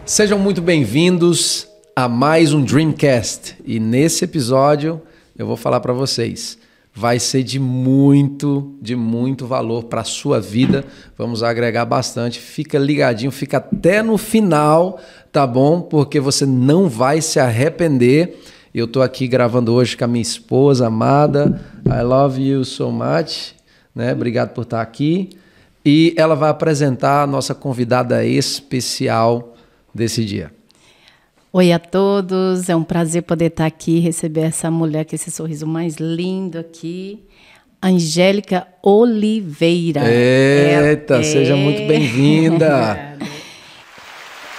Sejam muito bem-vindos a mais um Dreamcast. E nesse episódio eu vou falar para vocês. Vai ser de muito valor para a sua vida. Vamos agregar bastante. Fica ligadinho, fica até no final, tá bom? Porque você não vai se arrepender. Eu estou aqui gravando hoje com a minha esposa amada. I love you so much. Né? Obrigado por estar aqui. E ela vai apresentar a nossa convidada especial desse dia. Oi a todos, é um prazer poder estar aqui e receber essa mulher com esse sorriso mais lindo aqui, Angélica Oliveira. Eita, seja muito bem-vinda.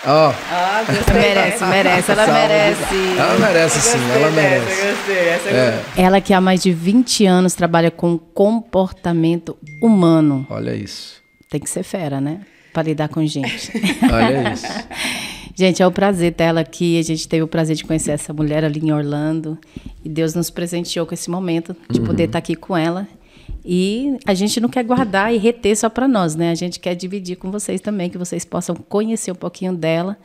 Ó, merece, ela merece. Ela merece sim, ela merece. Ela que há mais de 20 anos trabalha com comportamento humano. Olha isso. Tem que ser fera, né? Para lidar com gente. Olha isso. Gente, é um prazer ter ela aqui. A gente teve o prazer de conhecer essa mulher ali em Orlando. E Deus nos presenteou com esse momento de poder estar aqui com ela. E a gente não quer guardar e reter só para nós, né? A gente quer dividir com vocês também, que vocês possam conhecer um pouquinho dela.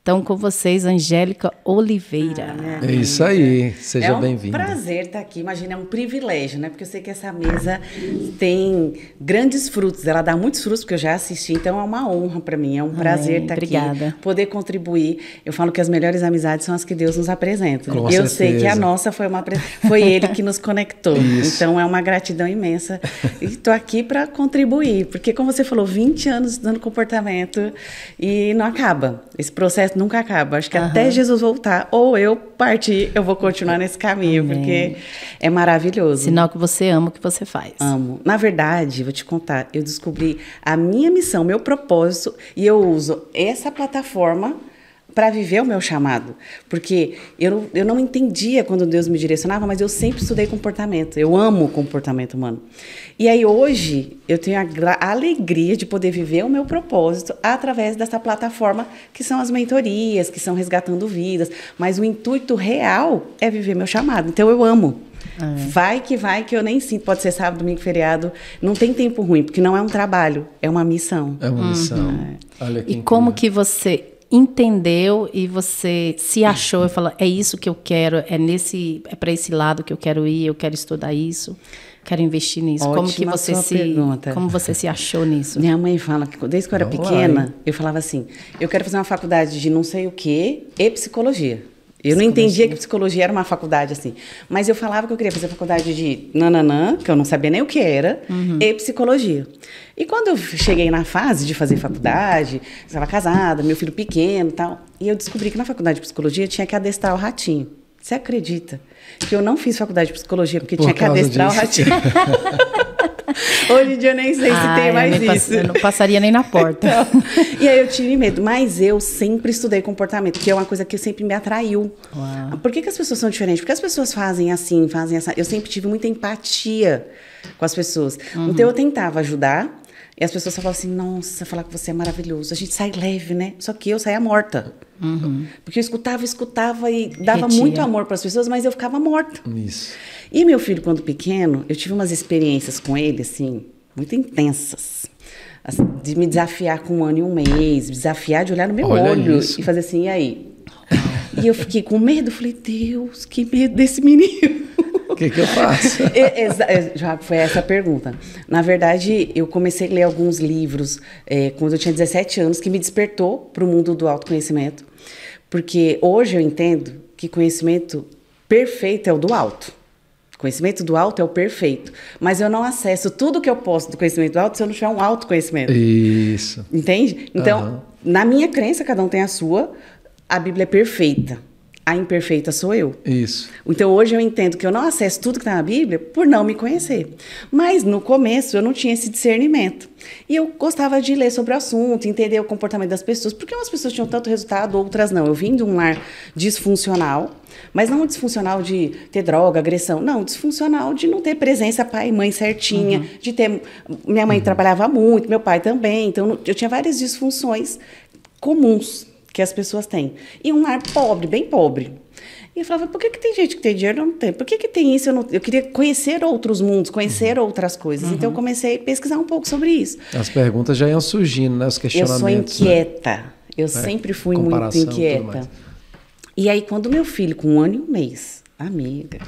Então, com vocês, Angélica Oliveira. É isso aí, seja bem-vinda. É um prazer estar aqui, imagina, é um privilégio, né? Porque eu sei que essa mesa tem grandes frutos, ela dá muitos frutos, porque eu já assisti, então é uma honra para mim, é um prazer estar aqui, poder contribuir. Eu falo que as melhores amizades são as que Deus nos apresenta. Com eu certeza. sei que a nossa foi Ele que nos conectou, então é uma gratidão imensa. E estou aqui para contribuir, porque como você falou, 20 anos estudando comportamento e não acaba, esse processo nunca acaba. Acho que até Jesus voltar ou eu partir, eu vou continuar nesse caminho, porque é maravilhoso. Sinal que você ama o que você faz. Amo. Na verdade, vou te contar, eu descobri a minha missão, meu propósito, e eu uso essa plataforma para viver o meu chamado. Porque eu não entendia quando Deus me direcionava, mas eu sempre estudei comportamento. Eu amo o comportamento humano. E aí hoje eu tenho a alegria de poder viver o meu propósito através dessa plataforma, que são as mentorias, que são resgatando vidas. Mas o intuito real é viver meu chamado. Então eu amo. Vai que eu nem sinto. Pode ser sábado, domingo, feriado. Não tem tempo ruim, porque não é um trabalho, é uma missão. É uma missão. Olha que e como que você entendeu e você se achou e falou, é isso que eu quero, é para esse lado que eu quero ir, eu quero estudar isso, quero investir nisso. Ótima Como você se achou nisso? Minha mãe fala que desde que eu era pequena, eu falava assim, eu quero fazer uma faculdade de não sei o quê e psicologia. Eu não entendia que psicologia era uma faculdade assim. Mas eu falava que eu queria fazer faculdade de nananã, que eu não sabia nem o que era, e psicologia. E quando eu cheguei na fase de fazer faculdade, estava casada, meu filho pequeno e tal, e eu descobri que na faculdade de psicologia tinha que adestrar o ratinho. Você acredita que eu não fiz faculdade de psicologia porque tinha que adestrar o ratinho? Hoje em dia eu nem sei se tem mais isso. Eu não passaria nem na porta. Então, e aí eu tive medo, mas eu sempre estudei comportamento, que é uma coisa que sempre me atraiu. Uau. Por que as pessoas são diferentes? Porque as pessoas fazem assim, fazem essa. Eu sempre tive muita empatia com as pessoas. Então eu tentava ajudar. E as pessoas só falavam assim, nossa, falar com você é maravilhoso. A gente sai leve, né? Só que eu saía morta. Porque eu escutava e dava muito amor para as pessoas, mas eu ficava morta. Isso. E meu filho, quando pequeno, eu tive umas experiências com ele, assim, muito intensas. Assim, de me desafiar com 1 ano e 1 mês, desafiar de olhar no meu olho e fazer assim, e aí? E eu fiquei com medo, falei, Deus, que medo desse menino. O que eu faço? Já foi essa a pergunta. Na verdade, eu comecei a ler alguns livros quando eu tinha 17 anos, que me despertou para o mundo do autoconhecimento. Porque hoje eu entendo que conhecimento perfeito é o do alto. Conhecimento do alto é o perfeito. Mas eu não acesso tudo que eu posso do conhecimento do alto se eu não tiver um autoconhecimento. Isso. Entende? Então, na minha crença, cada um tem a sua, a Bíblia é perfeita. A imperfeita sou eu. Isso. Então, hoje eu entendo que eu não acesso tudo que está na Bíblia por não me conhecer. Mas, no começo, eu não tinha esse discernimento. E eu gostava de ler sobre o assunto, entender o comportamento das pessoas. Porque umas pessoas tinham tanto resultado, outras não. Eu vim de um lar disfuncional, mas não disfuncional de ter droga, agressão. Não, disfuncional de não ter presença pai e mãe certinha, de ter... Minha mãe trabalhava muito, meu pai também. Então, eu tinha várias disfunções comuns que as pessoas têm. E um lar pobre, bem pobre. E eu falava, por que tem gente que tem dinheiro e não tem? Por que tem isso? Eu queria conhecer outros mundos, conhecer outras coisas. Então, eu comecei a pesquisar um pouco sobre isso. As perguntas já iam surgindo, né? Os questionamentos. Eu sou inquieta. Eu sempre fui muito Comparação, tudo inquieta. mais. E aí, quando meu filho, com 1 ano e 1 mês, amiga,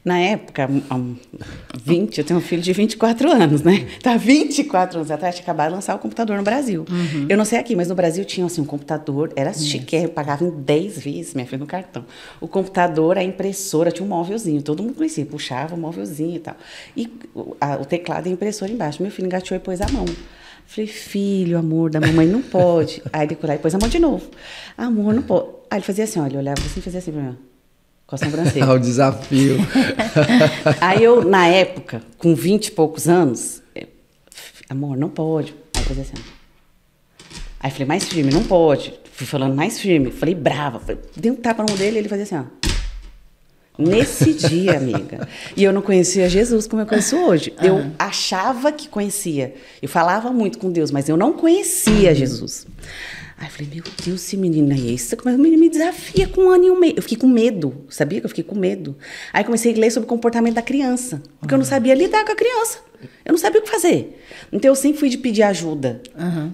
na época, eu tenho um filho de 24 anos, né? Tá 24 anos atrás, tinha acabado de lançar o computador no Brasil. Eu não sei aqui, mas no Brasil tinha assim, um computador, era chique, eu pagava em 10 vezes, minha filha, no cartão. O computador, a impressora, tinha um móvelzinho, todo mundo conhecia, puxava o móvelzinho e tal. E o teclado e a impressora embaixo. Meu filho engateou e pôs a mão. Falei, filho, amor, da mamãe não pode. Aí ele corou e pôs a mão de novo. Amor, não pode. Aí ele fazia assim, olha, olhava assim e fazia assim pra mim, com a sobrancelha. O desafio. Aí eu, na época, com 20 e poucos anos, amor, não pode. Aí fazia assim. Aí falei, mais firme, não pode. Fui falando mais firme. Falei, brava. Dei um tapa na mão dele e ele fazia assim, ó. Nesse dia, amiga. E eu não conhecia Jesus como eu conheço hoje. Eu achava que conhecia. Eu falava muito com Deus, mas eu não conhecia Jesus. Aí eu falei, meu Deus, esse menino é esse? Como é que o menino me desafia com 1 ano e 1 mês? Eu fiquei com medo, sabia que eu fiquei com medo? Aí comecei a ler sobre o comportamento da criança, porque eu não sabia lidar com a criança. Eu não sabia o que fazer. Então eu sempre fui de pedir ajuda.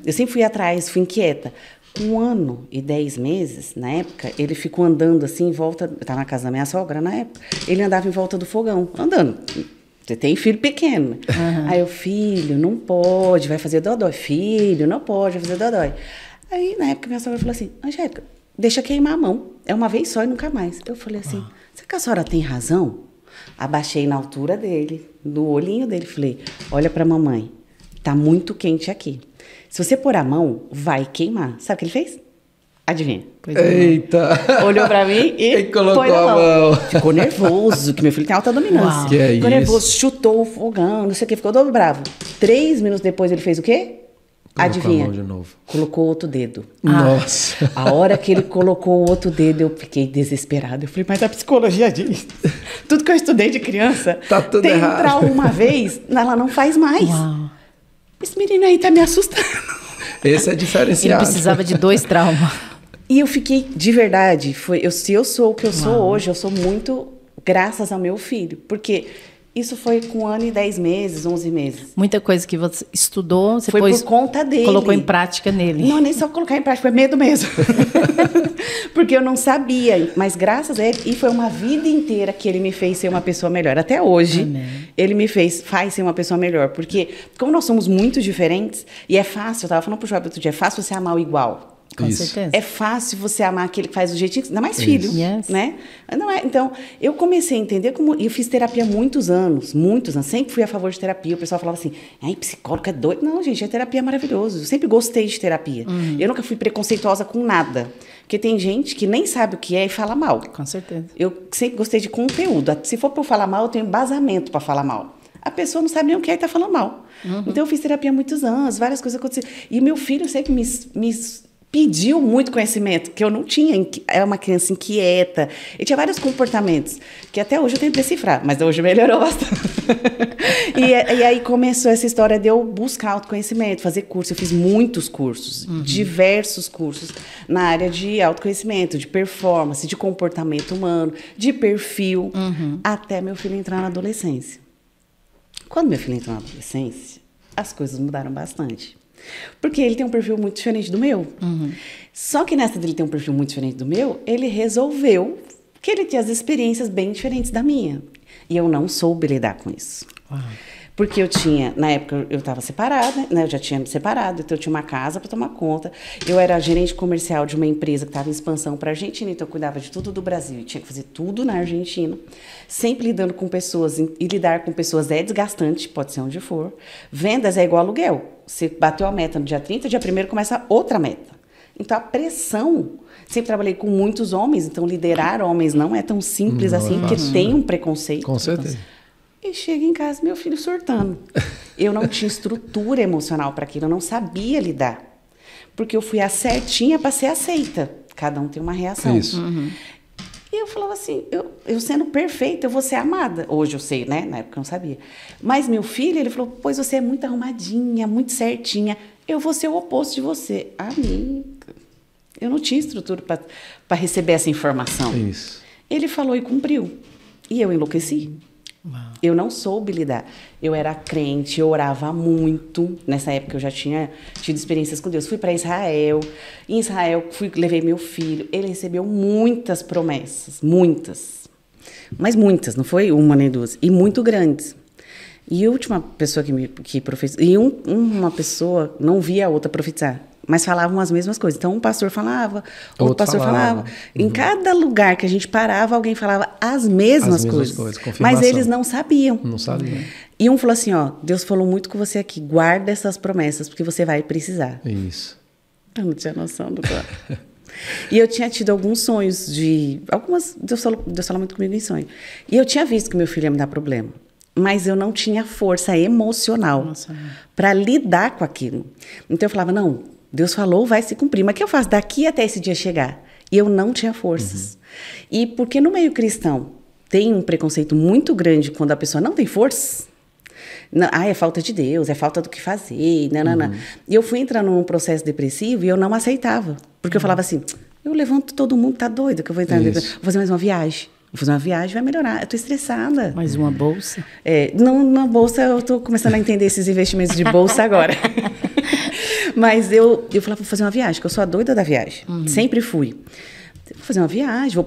Eu sempre fui atrás, fui inquieta. Com 1 ano e 10 meses, na época, ele ficou andando assim em volta... Eu estava na casa da minha sogra na época. Ele andava em volta do fogão, andando. Você tem filho pequeno. Aí eu, filho, não pode, vai fazer dodói. Filho, não pode, vai fazer dodói. Aí, na época, minha sogra falou assim, Angélica, deixa queimar a mão. É uma vez só e nunca mais. Eu falei assim, será que a senhora tem razão? Abaixei na altura dele, no olhinho dele, falei, olha pra mamãe, tá muito quente aqui. Se você pôr a mão, vai queimar. Sabe o que ele fez? Adivinha? Eita! Olhou pra mim e colocou pôs a mão. Ficou nervoso, que meu filho tem alta dominância. Que é ficou isso? nervoso, chutou o fogão, não sei o que, ficou todo bravo. 3 minutos depois ele fez o quê? Colocou Adivinha? a mão de novo. Colocou outro dedo. Nossa! A hora que ele colocou o outro dedo, eu fiquei desesperada. Eu falei, mas a psicologia diz. Tudo que eu estudei de criança, Tá tudo tem errado. um trauma uma vez, ela não faz mais. Uau. Esse menino aí tá me assustando. Esse é Ele diferenciado. precisava de 2 traumas. E eu fiquei, de verdade, se eu sou o que eu sou hoje, eu sou muito graças ao meu filho. Porque isso foi com 1 ano e 10 meses, 11 meses. Muita coisa que você estudou, você Foi pôs, por conta dele. colocou em prática nele. Não, nem só colocar em prática, foi medo mesmo. Porque eu não sabia, mas graças a ele, e foi uma vida inteira que ele me fez ser uma pessoa melhor. Até hoje, ele faz ser uma pessoa melhor. Porque, como nós somos muito diferentes, e é fácil, eu estava falando pro Joab outro dia, é fácil você amar o igual. Com Isso. certeza. É fácil você amar aquele que faz do jeitinho, ainda mais filho, Yes. né? Não é, então, eu comecei a entender como... Eu fiz terapia há muitos anos, sempre fui a favor de terapia. O pessoal falava assim, ai, psicólogo é doido. Não, gente, a terapia é maravilhoso. Eu sempre gostei de terapia. Eu nunca fui preconceituosa com nada. Porque tem gente que nem sabe o que é e fala mal. Com certeza. Eu sempre gostei de conteúdo. Se for para eu falar mal, eu tenho embasamento para falar mal. A pessoa não sabe nem o que é e está falando mal. Então, eu fiz terapia há muitos anos, várias coisas aconteceram. E meu filho sempre me pediu muito conhecimento, que eu não tinha. Era uma criança inquieta. Ele tinha vários comportamentos, que até hoje eu tento decifrar, mas hoje melhorou bastante. E aí começou essa história de eu buscar autoconhecimento, fazer curso. Eu fiz muitos cursos, diversos cursos, na área de autoconhecimento, de performance, de comportamento humano, de perfil, até meu filho entrar na adolescência. Quando meu filho entrou na adolescência, as coisas mudaram bastante. Porque ele tem um perfil muito diferente do meu. Só que nessa dele ter um perfil muito diferente do meu, ele resolveu que ele tinha as experiências bem diferentes da minha. E eu não soube lidar com isso. Porque na época eu estava separada, né? Eu já tinha me separado, então eu tinha uma casa para tomar conta. Eu era gerente comercial de uma empresa que estava em expansão para a Argentina, então eu cuidava de tudo do Brasil e tinha que fazer tudo na Argentina. Sempre lidando com pessoas, e lidar com pessoas é desgastante, pode ser onde for. Vendas é igual aluguel. Você bateu a meta no dia 30, dia 1º começa outra meta. Então a pressão, sempre trabalhei com muitos homens, então liderar homens não é tão simples assim, porque tem um preconceito. Com certeza. E chega em casa, meu filho surtando. Eu não tinha estrutura emocional para aquilo, eu não sabia lidar. Porque eu fui a certinha para ser aceita. Cada um tem uma reação. Isso. E eu falava assim, eu sendo perfeita, eu vou ser amada. Hoje eu sei, né? Na época eu não sabia. Mas meu filho, ele falou, pois você é muito arrumadinha, muito certinha. Eu vou ser o oposto de você. Amiga, eu não tinha estrutura para receber essa informação. Isso. Ele falou e cumpriu. E eu enlouqueci. Eu não soube lidar. Eu era crente, eu orava muito. Nessa época eu já tinha tido experiências com Deus. Fui para Israel. Em Israel levei meu filho. Ele recebeu muitas promessas, muitas. Mas muitas, não foi uma nem duas. E muito grandes. E a última pessoa que profetizou... E uma pessoa não via a outra profetizar. Mas falavam as mesmas coisas. Então, um pastor falava, outro pastor falava. Em cada lugar que a gente parava, alguém falava as mesmas coisas. Mas eles não sabiam. Não sabiam. E um falou assim, ó, Deus falou muito com você aqui, guarda essas promessas, porque você vai precisar. Isso. Eu não tinha noção do que... E eu tinha tido alguns sonhos de... Deus falou muito comigo em sonho. E eu tinha visto que meu filho ia me dar problema. Mas eu não tinha força emocional para lidar com aquilo. Então, eu falava, não... Deus falou, vai se cumprir. Mas o que eu faço daqui até esse dia chegar? E eu não tinha forças. E porque no meio cristão tem um preconceito muito grande quando a pessoa não tem forças. É falta de Deus, é falta do que fazer. Não. E eu fui entrar num processo depressivo e eu não aceitava. Porque eu falava assim, eu levanto todo mundo, tá doido que eu vou entrar vou fazer mais uma viagem. Vou fazer uma viagem, vai melhorar. Eu tô estressada. Mais uma bolsa? Não, na bolsa eu tô começando a entender esses investimentos de bolsa agora. Mas eu falava, vou fazer uma viagem, que eu sou a doida da viagem. Sempre fui. Vou fazer uma viagem,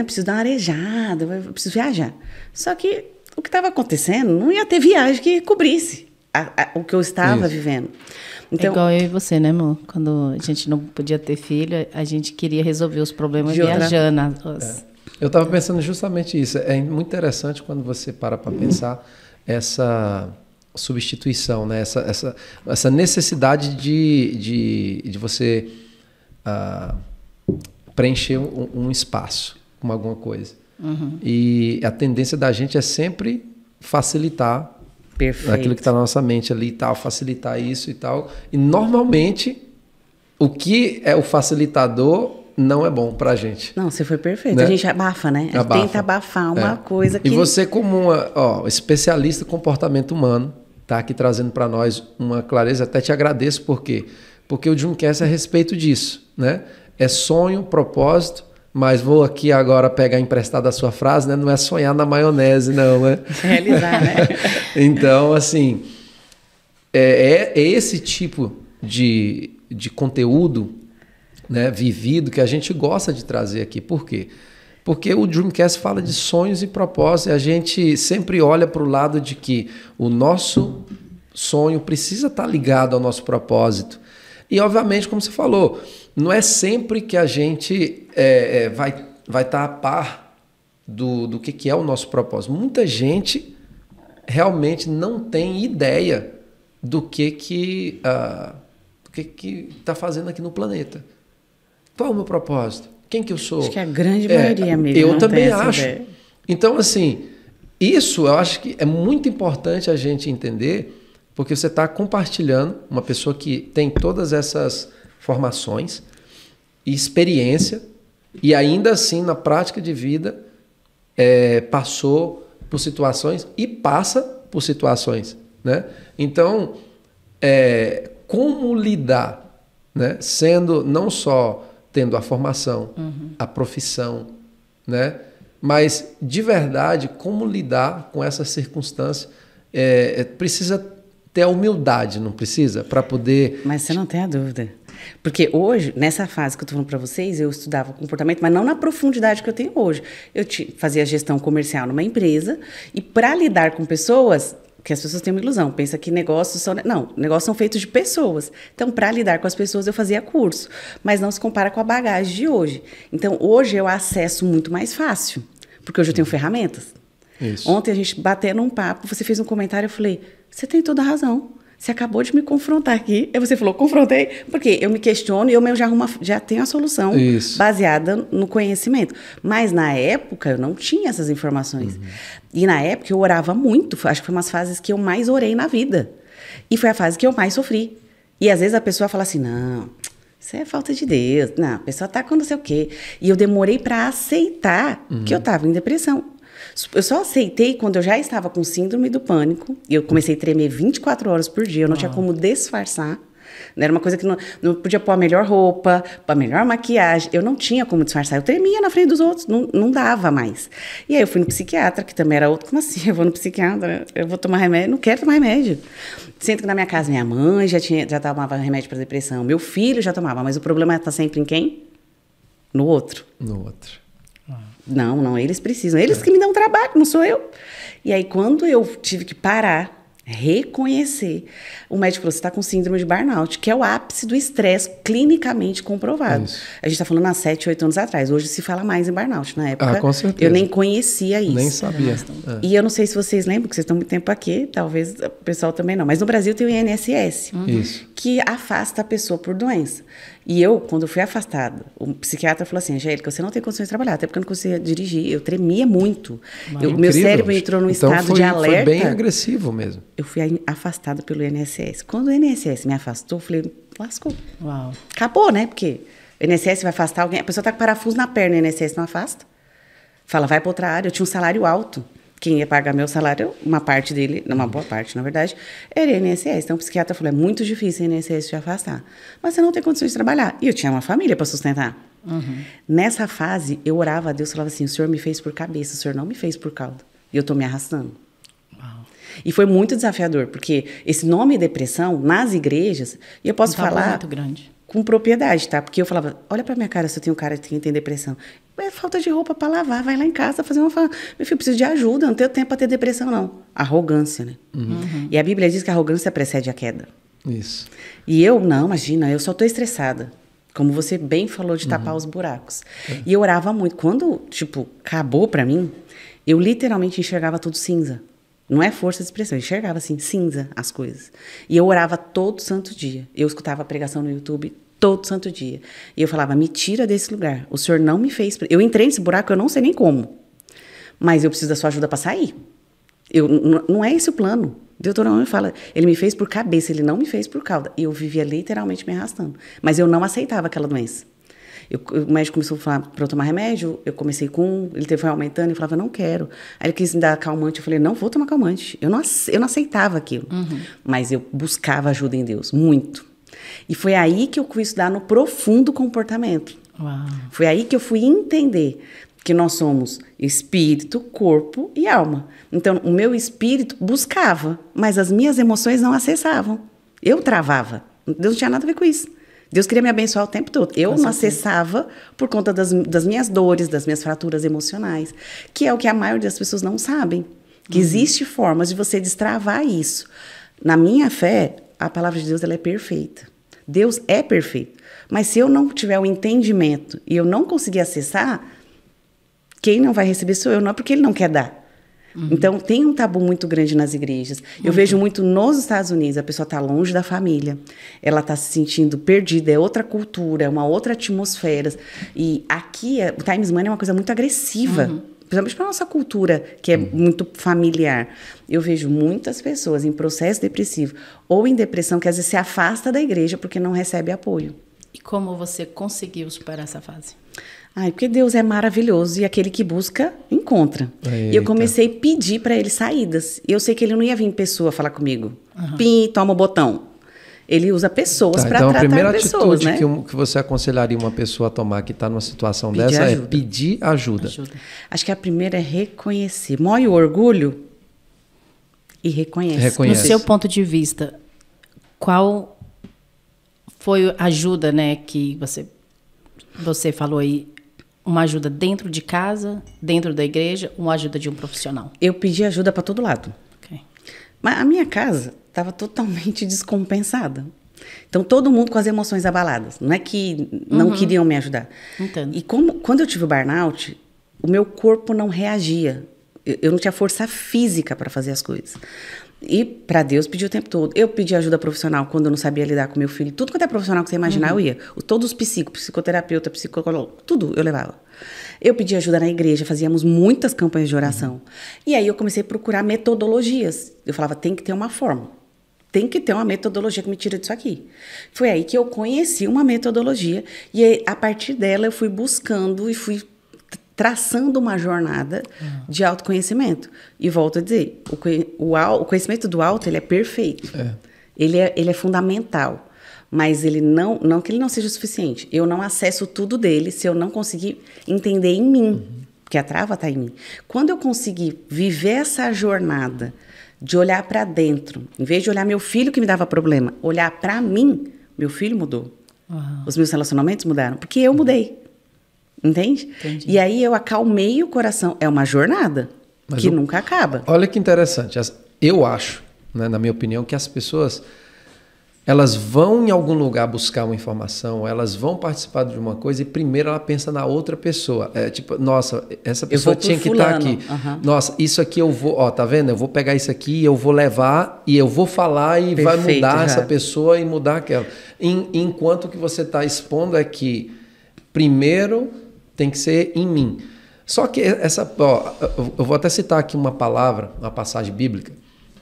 preciso dar uma arejada, preciso viajar. Só que o que estava acontecendo, não ia ter viagem que cobrisse o que eu estava vivendo. Então, igual eu e você, né, amor? Quando a gente não podia ter filho, a gente queria resolver os problemas viajando. Eu estava pensando justamente isso. É muito interessante quando você para pensar essa substituição, né? essa necessidade de você preencher um espaço com alguma coisa. E a tendência da gente é sempre facilitar aquilo que está na nossa mente ali e tal, facilitar isso e tal. E normalmente o que é o facilitador não é bom pra gente. Não, você foi perfeito. Né? A gente abafa, né? A gente tenta abafar uma coisa que... E você, como especialista em comportamento humano, tá aqui trazendo para nós uma clareza. Até te agradeço, por quê? Porque o Dreamcast é a respeito disso, né? É sonho, propósito, mas vou aqui agora pegar emprestado a sua frase, né? Não é sonhar na maionese, não, né? Realizar, né? Então, assim, é esse tipo de conteúdo, né, vivido, que a gente gosta de trazer aqui. Por quê? Porque o Dreamcast fala de sonhos e propósitos, e a gente sempre olha para o lado de que o nosso sonho precisa estar ligado ao nosso propósito. E, obviamente, como você falou, não é sempre que a gente vai estar a par do que é o nosso propósito. Muita gente realmente não tem ideia do que está fazendo aqui no planeta. Qual é o meu propósito? Quem que eu sou? Acho que a grande maioria, amigo. Eu também acho. Então, assim, isso eu acho que é muito importante a gente entender, porque você está compartilhando uma pessoa que tem todas essas formações e experiência, e ainda assim, na prática de vida, passou por situações e passa por situações, né? Então, como lidar, né? Sendo não só tendo a formação, a profissão, né? Mas, de verdade, como lidar com essa circunstância? Precisa ter a humildade, não precisa? Para poder... Mas você não tem a dúvida. Porque hoje, nessa fase que eu estou falando para vocês, eu estudava comportamento, mas não na profundidade que eu tenho hoje. Eu fazia gestão comercial numa empresa, e para lidar com pessoas... Porque as pessoas têm uma ilusão, pensa que negócios são... Não, negócios são feitos de pessoas. Então, para lidar com as pessoas, eu fazia curso. Mas não se compara com a bagagem de hoje. Então, hoje eu acesso muito mais fácil. Porque hoje eu tenho ferramentas. Isso. Ontem a gente batendo um papo, você fez um comentário, eu falei, você tem toda a razão. Você acabou de me confrontar aqui. Aí você falou, confrontei. Porque eu me questiono e eu mesmo já tenho a solução baseada no conhecimento. Mas na época eu não tinha essas informações. E na época eu orava muito. Acho que foi umas fases que eu mais orei na vida. E foi a fase que eu mais sofri. E às vezes a pessoa fala assim, não, isso é falta de Deus. Não, a pessoa tá com não sei o quê. E eu demorei para aceitar que eu estava em depressão. Eu só aceitei quando eu já estava com síndrome do pânico. E eu comecei a tremer 24 horas por dia. Eu não tinha como disfarçar. Era uma coisa que não podia pôr a melhor roupa, a melhor maquiagem. Eu não tinha como disfarçar. Eu tremia na frente dos outros. Não dava mais. E aí eu fui no psiquiatra, que também era outro. Como assim? Eu vou no psiquiatra? Eu vou tomar remédio? Não quero tomar remédio. Sendo que na minha casa, minha mãe já tomava remédio para depressão. Meu filho já tomava. Mas o problema está sempre em quem? No outro. No outro. Não, eles precisam. Eles que me dão trabalho, não sou eu. E aí, quando eu tive que parar, reconhecer, o médico falou, você está com síndrome de burnout, que é o ápice do estresse clinicamente comprovado. Isso. A gente está falando há 7, 8 anos atrás. Hoje se fala mais em burnout. Na época, com certeza. eu nem conhecia isso. Nem sabia. E eu não sei se vocês lembram, que vocês estão muito tempo aqui, talvez o pessoal também não. Mas no Brasil tem o INSS, Isso. que afasta a pessoa por doença. E eu, quando eu fui afastada, o psiquiatra falou assim, Angélica, você não tem condições de trabalhar, até porque eu não conseguia dirigir, eu tremia muito. Meu cérebro entrou num estado de alerta. Foi bem agressivo mesmo. Eu fui afastada pelo INSS. Quando o INSS me afastou, eu falei, lascou. Uau. Acabou, né? Porque o INSS vai afastar alguém, a pessoa está com parafuso na perna, o INSS não afasta. Fala, vai para outra área. Eu tinha um salário alto. Quem ia pagar meu salário, uma parte dele, uma boa parte, na verdade, era o INSS. Então o psiquiatra falou, é muito difícil o INSS te afastar. Mas você não tem condições de trabalhar. E eu tinha uma família para sustentar. Nessa fase, eu orava a Deus, falava assim, o Senhor me fez por cabeça, o Senhor não me fez por cauda. E eu estou me arrastando. Uau. E foi muito desafiador, porque esse nome depressão, nas igrejas, e eu posso falar muito grande. com propriedade, tá? Porque eu falava, olha pra minha cara se eu tenho um cara que tem depressão. É falta de roupa pra lavar, vai lá em casa fazer uma... Meu filho, eu preciso de ajuda, não tenho tempo pra ter depressão, não. Arrogância, né? E a Bíblia diz que a arrogância precede a queda. Isso. E eu, não, imagina, eu só tô estressada. Como você bem falou de tapar os buracos. E eu orava muito. Quando, tipo, acabou pra mim, eu literalmente enxergava tudo cinza. Não é força de expressão, eu enxergava assim, cinza as coisas. E eu orava todo santo dia. Eu escutava a pregação no YouTube todo santo dia. E eu falava, me tira desse lugar. O Senhor não me fez... Eu entrei nesse buraco, eu não sei nem como. Mas eu preciso da sua ajuda para sair. Não é esse o plano. Deuteronômio fala, ele me fez por cabeça, ele não me fez por cauda. E eu vivia literalmente me arrastando. Mas eu não aceitava aquela doença. O médico começou a falar para eu tomar remédio, eu comecei com ele foi aumentando, e falava, não quero. Aí ele quis me dar calmante, eu falei, não vou tomar calmante. Eu não aceitava aquilo. Mas eu buscava ajuda em Deus, muito. E foi aí que eu fui estudar no profundo comportamento. Uau. Foi aí que eu fui entender que nós somos espírito, corpo e alma. Então, o meu espírito buscava, mas as minhas emoções não acessavam. Eu travava. Deus não tinha nada a ver com isso. Deus queria me abençoar o tempo todo. Eu não acessava por conta das minhas dores, das minhas fraturas emocionais, que é o que a maioria das pessoas não sabem. Que existe formas de você destravar isso. Na minha fé, a palavra de Deus ela é perfeita. Deus é perfeito. Mas se eu não tiver o entendimento e eu não conseguir acessar, quem não vai receber sou eu, não é porque ele não quer dar. Então, tem um tabu muito grande nas igrejas. Eu vejo muito nos Estados Unidos, a pessoa está longe da família, ela está se sentindo perdida, é outra cultura, é uma outra atmosfera. E aqui, o Times Money é uma coisa muito agressiva, principalmente para a nossa cultura, que é muito familiar. Eu vejo muitas pessoas em processo depressivo ou em depressão que às vezes se afasta da igreja porque não recebe apoio. E como você conseguiu superar essa fase? Porque Deus é maravilhoso e aquele que busca, encontra. Eita. E eu comecei a pedir para ele saídas. E eu sei que ele não ia vir em pessoa falar comigo. Pim, toma o botão. Ele usa pessoas para então tratar pessoas, a primeira atitude né? que você aconselharia uma pessoa a tomar que está numa situação Pedir dessa ajuda. é pedir ajuda. Acho que a primeira é reconhecer. Moe o orgulho e reconhece. No seu ponto de vista, qual foi a ajuda, né, que você falou aí? Uma ajuda dentro de casa, dentro da igreja, uma ajuda de um profissional? Eu pedi ajuda para todo lado. Okay. Mas a minha casa estava totalmente descompensada. Então, todo mundo com as emoções abaladas. Não é que não queriam me ajudar. Entendo. E quando eu tive o burnout, o meu corpo não reagia. Eu não tinha força física para fazer as coisas. E para Deus pedi o tempo todo. Eu pedi ajuda profissional quando eu não sabia lidar com meu filho. Tudo quanto é profissional que você imaginar, eu ia. Todos os psicoterapeuta, psicólogo, tudo eu levava. Eu pedi ajuda na igreja, fazíamos muitas campanhas de oração. E aí eu comecei a procurar metodologias. Eu falava, tem que ter uma forma. Tem que ter uma metodologia que me tira disso aqui. Foi aí que eu conheci uma metodologia. E aí, a partir dela eu fui buscando e fui traçando uma jornada de autoconhecimento. E volto a dizer, o conhecimento do auto, ele é perfeito. Ele é fundamental. Mas ele não que ele não seja o suficiente. Eu não acesso tudo dele se eu não conseguir entender em mim, porque a trava está em mim. Quando eu conseguir viver essa jornada de olhar para dentro, em vez de olhar meu filho que me dava problema, olhar para mim, meu filho mudou. Os meus relacionamentos mudaram, porque eu mudei. Entende? Entendi. E aí eu acalmei o coração. É uma jornada que nunca acaba. Olha que interessante. Eu acho, né, na minha opinião, que as pessoas elas vão em algum lugar buscar uma informação, elas vão participar de uma coisa e primeiro ela pensa na outra pessoa. É tipo, nossa, essa pessoa tinha que estar aqui. Nossa, isso aqui eu vou, ó, tá vendo? Eu vou pegar isso aqui, eu vou levar e eu vou falar e vai mudar essa pessoa e mudar aquela. Enquanto que você está expondo é que primeiro tem que ser em mim. Só que eu vou até citar aqui uma palavra, uma passagem bíblica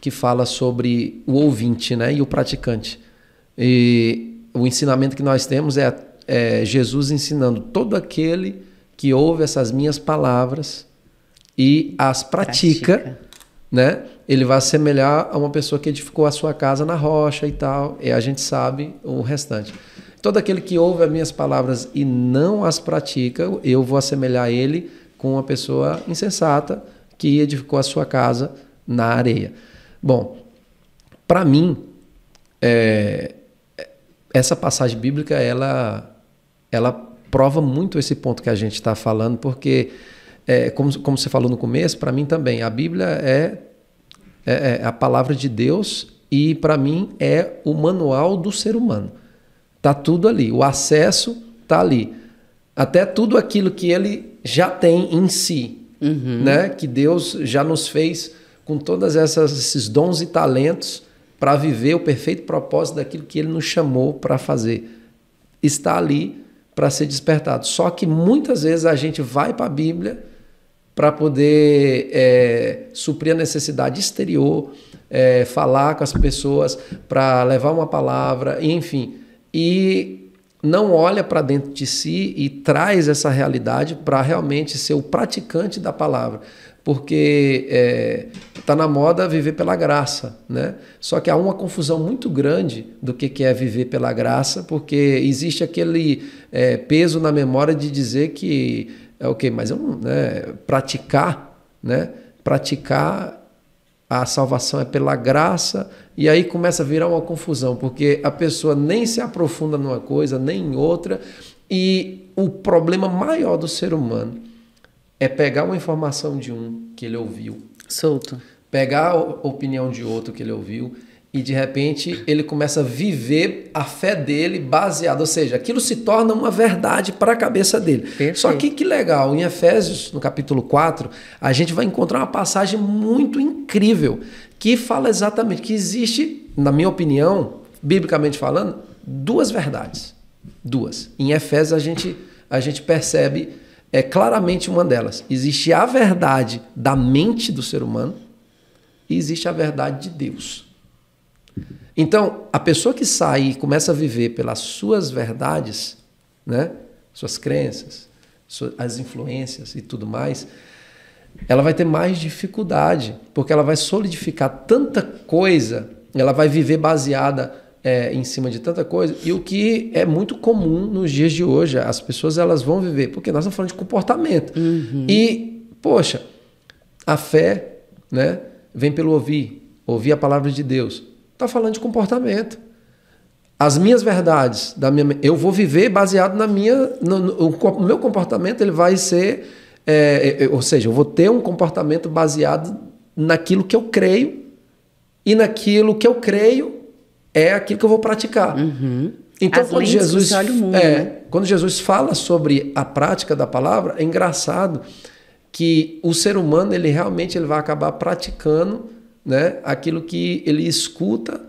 que fala sobre o ouvinte, né, e o praticante. E o ensinamento que nós temos é Jesus ensinando todo aquele que ouve essas minhas palavras e as pratica, né? Ele vai assemelhar a uma pessoa que edificou a sua casa na rocha e tal, e a gente sabe o restante. Todo aquele que ouve as minhas palavras e não as pratica, eu vou assemelhar ele com uma pessoa insensata que edificou a sua casa na areia. Bom, para mim, essa passagem bíblica, ela prova muito esse ponto que a gente está falando, porque, como você falou no começo, para mim também, a Bíblia é a palavra de Deus e, para mim, é o manual do ser humano. Está tudo ali, o acesso está ali. Até tudo aquilo que ele já tem em si, né? Que Deus já nos fez com todos esses dons e talentos para viver o perfeito propósito daquilo que ele nos chamou para fazer. Está ali para ser despertado. Só que muitas vezes a gente vai para a Bíblia para poder suprir a necessidade exterior, falar com as pessoas, para levar uma palavra, enfim. E não olha para dentro de si e traz essa realidade para realmente ser o praticante da palavra. Porque está na moda viver pela graça, né? Só que há uma confusão muito grande do que é viver pela graça, porque existe aquele peso na memória de dizer que mas eu não, né? Praticar a salvação é pela graça, e aí começa a virar uma confusão, porque a pessoa nem se aprofunda numa coisa, nem em outra, e o problema maior do ser humano é pegar uma informação de um que ele ouviu, pegar a opinião de outro que ele ouviu, e de repente ele começa a viver a fé dele baseado, ou seja, aquilo se torna uma verdade para a cabeça dele. Perfeito. Só que legal, em Efésios, no capítulo 4, a gente vai encontrar uma passagem muito incrível que fala exatamente que existe, na minha opinião, biblicamente falando, duas verdades. Duas. Em Efésios a gente percebe claramente uma delas. Existe a verdade da mente do ser humano e existe a verdade de Deus. Então, a pessoa que sai e começa a viver pelas suas verdades, né, suas crenças, as influências e tudo mais, ela vai ter mais dificuldade, porque ela vai solidificar tanta coisa, ela vai viver baseada em cima de tanta coisa, e o que é muito comum nos dias de hoje, as pessoas elas vão viver, porque nós estamos falando de comportamento. E, poxa, a fé, né, vem pelo ouvir a palavra de Deus. Está falando de comportamento. As minhas verdades, eu vou viver baseado na o meu comportamento, ele vai ser, ou seja, eu vou ter um comportamento baseado naquilo que eu creio, e naquilo que eu creio é aquilo que eu vou praticar. Então, quando Jesus, quando Jesus fala sobre a prática da palavra, é engraçado que o ser humano ele realmente vai acabar praticando, né, aquilo que ele escuta,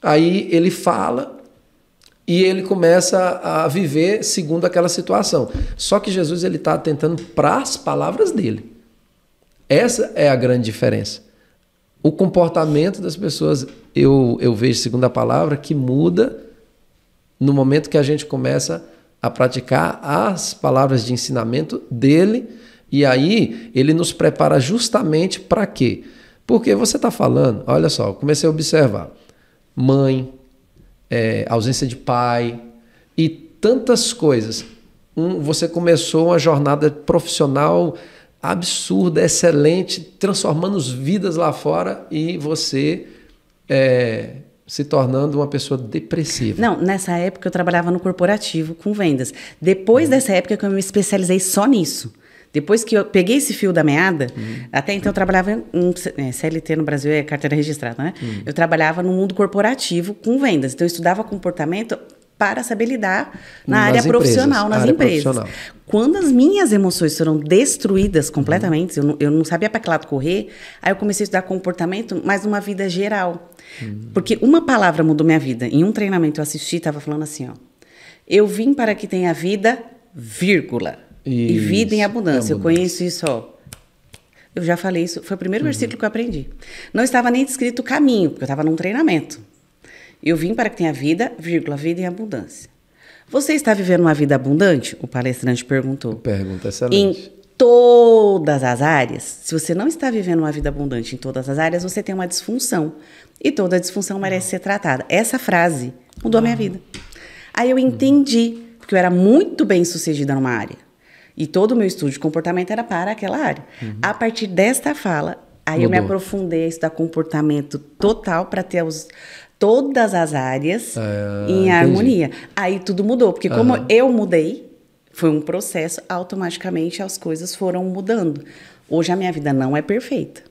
aí ele fala e ele começa a viver segundo aquela situação. Só que Jesus ele está atentando para as palavras dele. Essa é a grande diferença. O comportamento das pessoas, eu vejo, segundo a palavra, que muda no momento que a gente começa a praticar as palavras de ensinamento dele, e aí ele nos prepara justamente para quê? Porque você está falando, olha só, eu comecei a observar, mãe, ausência de pai e tantas coisas. Você começou uma jornada profissional absurda, excelente, transformando as vidas lá fora e você se tornando uma pessoa depressiva. Não, nessa época eu trabalhava no corporativo com vendas. Depois dessa época que eu me especializei só nisso. Depois que eu peguei esse fio da meada, até então eu trabalhava em CLT no Brasil, é carteira registrada, né? Eu trabalhava no mundo corporativo com vendas. Então eu estudava comportamento para saber lidar na área profissional, nas empresas. Quando as minhas emoções foram destruídas completamente, eu não sabia para que lado correr, aí eu comecei a estudar comportamento, mas numa vida geral. Porque uma palavra mudou minha vida. Em um treinamento eu assisti, estava falando assim, ó. Eu vim para que tenha vida, vírgula. E vida em abundância. Eu conheço isso, ó. Eu já falei isso, foi o primeiro versículo que eu aprendi. Não estava nem descrito o caminho, porque eu estava num treinamento. Eu vim para que tenha vida, vírgula, vida em abundância. Você está vivendo uma vida abundante? O palestrante perguntou. Pergunta excelente. Em todas as áreas. Se você não está vivendo uma vida abundante em todas as áreas, você tem uma disfunção. E toda disfunção merece ser tratada. Essa frase mudou a minha vida. Aí eu entendi, porque eu era muito bem sucedida numa área. E todo o meu estudo de comportamento era para aquela área. A partir desta fala, aí eu me aprofundei a estudar comportamento total para ter todas as áreas em harmonia. Aí tudo mudou, porque como eu mudei, foi um processo, automaticamente as coisas foram mudando. Hoje a minha vida não é perfeita.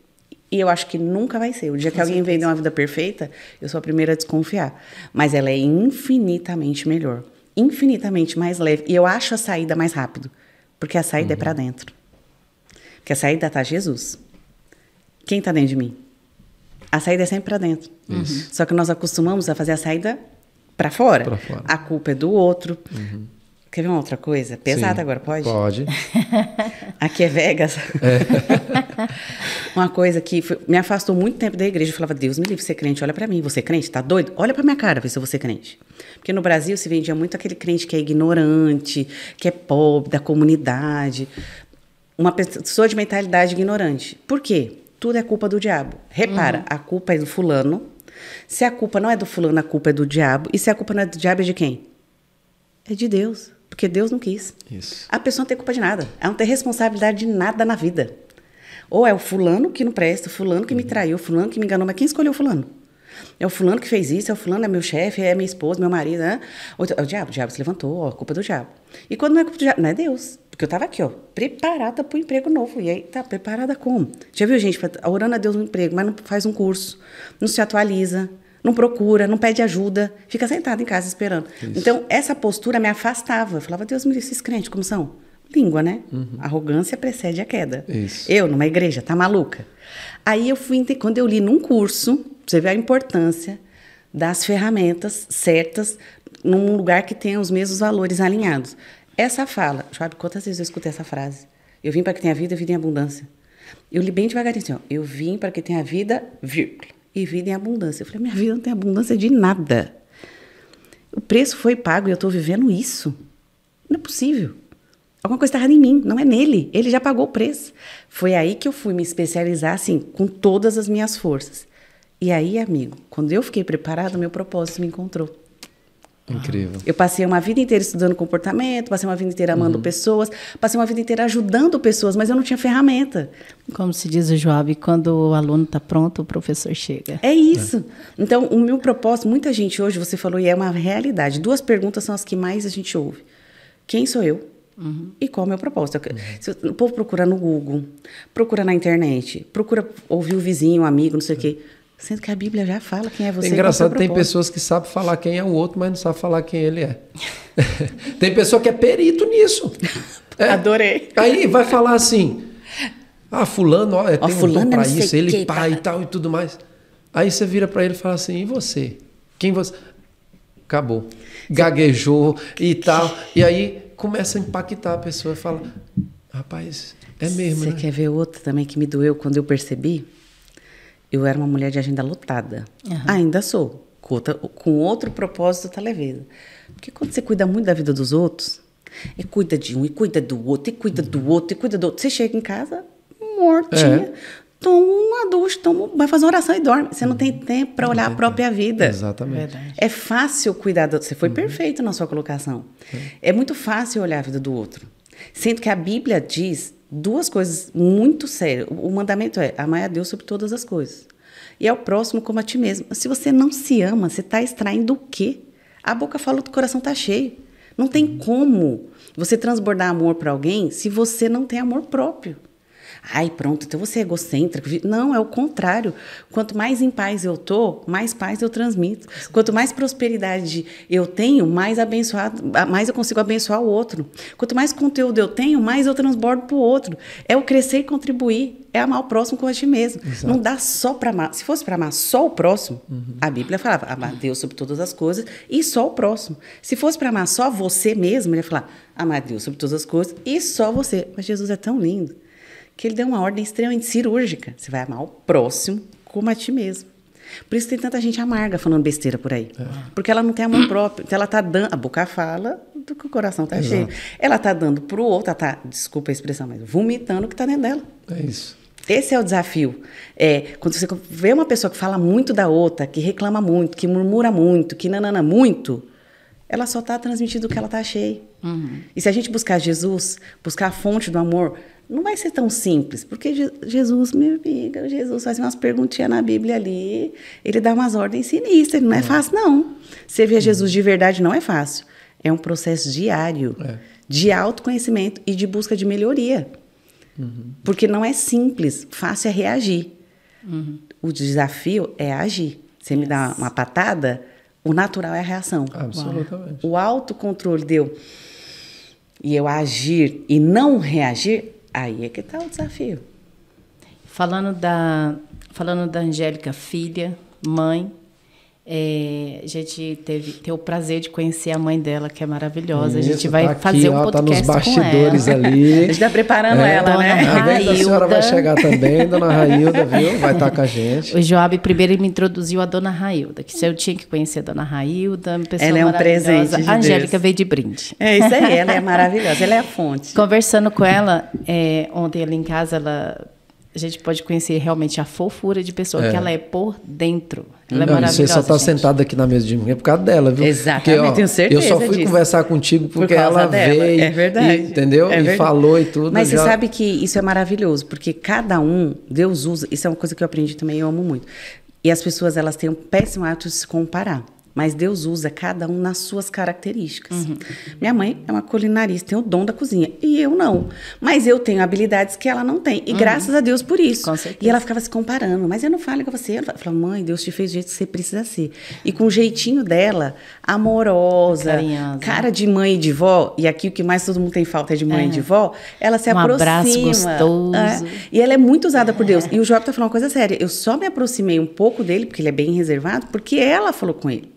E eu acho que nunca vai ser. O dia que alguém vender uma vida perfeita, eu sou a primeira a desconfiar. Mas ela é infinitamente melhor. Infinitamente mais leve. E eu acho a saída mais rápido. Porque a saída é para dentro. Porque a saída está Jesus. Quem está dentro de mim? A saída é sempre para dentro. Só que nós acostumamos a fazer a saída para fora. A culpa é do outro. Quer ver uma outra coisa? Pesada agora, pode? Pode. Aqui é Vegas. Uma coisa que me afastou muito tempo da igreja. Eu falava, Deus me livre, você é crente, olha para mim. Você é crente? Tá doido? Olha para minha cara, vê se eu vou ser crente. Porque no Brasil se vendia muito aquele crente que é ignorante, que é pobre, da comunidade. Uma pessoa de mentalidade ignorante. Por quê? Tudo é culpa do diabo. Repara, a culpa é do fulano. Se a culpa não é do fulano, a culpa é do diabo. E se a culpa não é do diabo, é de quem? É de Deus. Porque Deus não quis. Isso. A pessoa não tem culpa de nada. Ela não tem responsabilidade de nada na vida. Ou é o fulano que não presta, o fulano que me traiu, o fulano que me enganou. Mas quem escolheu o fulano? É o fulano que fez isso, é o fulano, é meu chefe, é minha esposa, meu marido, né? Ou é o diabo se levantou, ó, a culpa é do diabo. E quando não é culpa do diabo, não é Deus. Porque eu estava aqui, ó, preparada para o emprego novo. E aí, tá preparada como? Já viu gente orando a Deus no emprego, mas não faz um curso, não se atualiza, não procura, não pede ajuda, fica sentado em casa esperando. Isso. Então, essa postura me afastava. Eu falava, Deus me livre, esses crentes, como são? Língua, né? Arrogância precede a queda. Isso. Eu, numa igreja, tá maluca? Aí eu fui, quando eu li num curso, você vê a importância das ferramentas certas num lugar que tenha os mesmos valores alinhados. Essa fala, sabe quantas vezes eu escutei essa frase? Eu vim para que tenha vida e vida em abundância. Eu li bem devagarinho assim, ó, eu vim para que tenha vida, vírgula, e vida em abundância. Eu falei, minha vida não tem abundância de nada. O preço foi pago e eu estou vivendo isso. Não é possível. Alguma coisa está errada em mim, não é nele. Ele já pagou o preço. Foi aí que eu fui me especializar, assim, com todas as minhas forças. E aí, amigo, quando eu fiquei preparada, meu propósito me encontrou. Incrível. Eu passei uma vida inteira estudando comportamento, passei uma vida inteira amando pessoas, passei uma vida inteira ajudando pessoas, mas eu não tinha ferramenta. Como se diz o Joab, quando o aluno está pronto, o professor chega. É isso. Então, o meu propósito, muita gente hoje, você falou, e é uma realidade. 2 perguntas são as que mais a gente ouve. Quem sou eu? E qual é o meu propósito? O povo procura no Google, procura na internet, procura ouvir o vizinho, o amigo, não sei o quê. Sendo que a Bíblia já fala quem é você. É engraçado, tem pessoas que sabem falar quem é o outro, mas não sabem falar quem ele é. Tem pessoa que é perito nisso. Adorei. Aí vai falar assim, fulano, tem um dom pra isso, ele pai e tal e tudo mais. Aí você vira pra ele e fala assim, e você? Quem você... Acabou. Gaguejou e tal. E aí começa a impactar a pessoa e fala, rapaz, é mesmo, Você né? quer ver outra também que me doeu quando eu percebi? Eu era uma mulher de agenda lotada. Ainda sou. Com outro propósito, tá leveza. Porque quando você cuida muito da vida dos outros, e cuida de um, e cuida do outro, e cuida do outro, e cuida do outro, você chega em casa mortinha. toma uma ducha, vai fazer uma oração e dorme. Você não tem tempo para olhar a própria vida. Exatamente. Verdade. É fácil cuidar você foi perfeito na sua colocação. É muito fácil olhar a vida do outro. Sendo que a Bíblia diz 2 coisas muito sérias. O mandamento é amar a Deus sobre todas as coisas. E ao próximo como a ti mesmo. Se você não se ama, você está extraindo o quê? A boca fala que o coração está cheio. Não tem como você transbordar amor para alguém se você não tem amor próprio. Ai, pronto, então você é egocêntrico. Não, é o contrário. Quanto mais em paz eu tô, mais paz eu transmito. Quanto mais prosperidade eu tenho, mais eu consigo abençoar o outro. Quanto mais conteúdo eu tenho, mais eu transbordo para o outro. É o crescer e contribuir. É amar o próximo como a ti mesmo. Exato. Não dá só para amar. Se fosse para amar só o próximo, a Bíblia falava amar Deus sobre todas as coisas e só o próximo. Se fosse para amar só você mesmo, ele ia falar amar Deus sobre todas as coisas e só você. Mas Jesus é tão lindo que ele deu uma ordem extremamente cirúrgica. Você vai amar o próximo como a ti mesmo. Por isso tem tanta gente amarga falando besteira por aí. Porque ela não tem amor próprio. Então ela está dando... A boca fala do que o coração está cheio. Ela está dando para o outro, ela está, desculpa a expressão, mas vomitando o que está dentro dela. É isso. Esse é o desafio. Quando você vê uma pessoa que fala muito da outra, que reclama muito, que murmura muito, que nanana muito, ela só está transmitindo o que ela está cheia. E se a gente buscar Jesus, buscar a fonte do amor... Não vai ser tão simples, porque Jesus, minha amiga, Jesus faz umas perguntinhas na Bíblia ali, ele dá umas ordens sinistras, não é fácil, não. Você ver Jesus de verdade não é fácil. É um processo diário de autoconhecimento e de busca de melhoria. Porque não é simples, fácil é reagir. O desafio é agir. Você me dá uma patada, o natural é a reação. Absolutamente. O autocontrole deu e eu agir e não reagir, aí é que está o desafio. Falando da Angélica, filha, mãe, a gente teve o prazer de conhecer a mãe dela, que é maravilhosa. Isso, a gente vai tá aqui, fazer um podcast tá nos bastidores com ela. ali. A gente está preparando ela, Dona né? Railda. A senhora vai chegar também, Dona Railda, viu? Vai estar com a gente. O Joab primeiro me introduziu a Dona Railda, que eu tinha que conhecer a Dona Railda, uma pessoa ela é um maravilhosa. presente de A Angélica Deus. veio de brinde. É isso aí, ela é maravilhosa, ela é a fonte. Conversando com ela, ontem ali em casa, a gente pode conhecer realmente a fofura de pessoa que ela é por dentro. Ela é maravilhosa. Você só está gente. sentada aqui na mesa de mim é por causa dela, viu? Exatamente, porque, tenho certeza eu só fui disso. conversar contigo porque Por causa ela dela. veio. É verdade. Entendeu? É e verdade. falou e tudo. Mas você sabe que isso é maravilhoso, porque cada um, Deus usa, isso é uma coisa que eu aprendi também, eu amo muito. E as pessoas, elas têm um péssimo hábito de se comparar. Mas Deus usa cada um nas suas características. Minha mãe é uma culinarista, tem o dom da cozinha. E eu não. Mas eu tenho habilidades que ela não tem. E graças a Deus por isso. Com certeza. E ela ficava se comparando. Mas eu não falo com você. Eu falava, mãe, Deus te fez do jeito que você precisa ser. E com o jeitinho dela, amorosa, carinhosa, cara de mãe e de vó. E aqui o que mais todo mundo tem falta é de mãe e de vó. Ela se aproxima. Abraço gostoso. E ela é muito usada por Deus. E o Joab tá falando uma coisa séria. Eu só me aproximei um pouco dele, porque ele é bem reservado, porque ela falou com ele.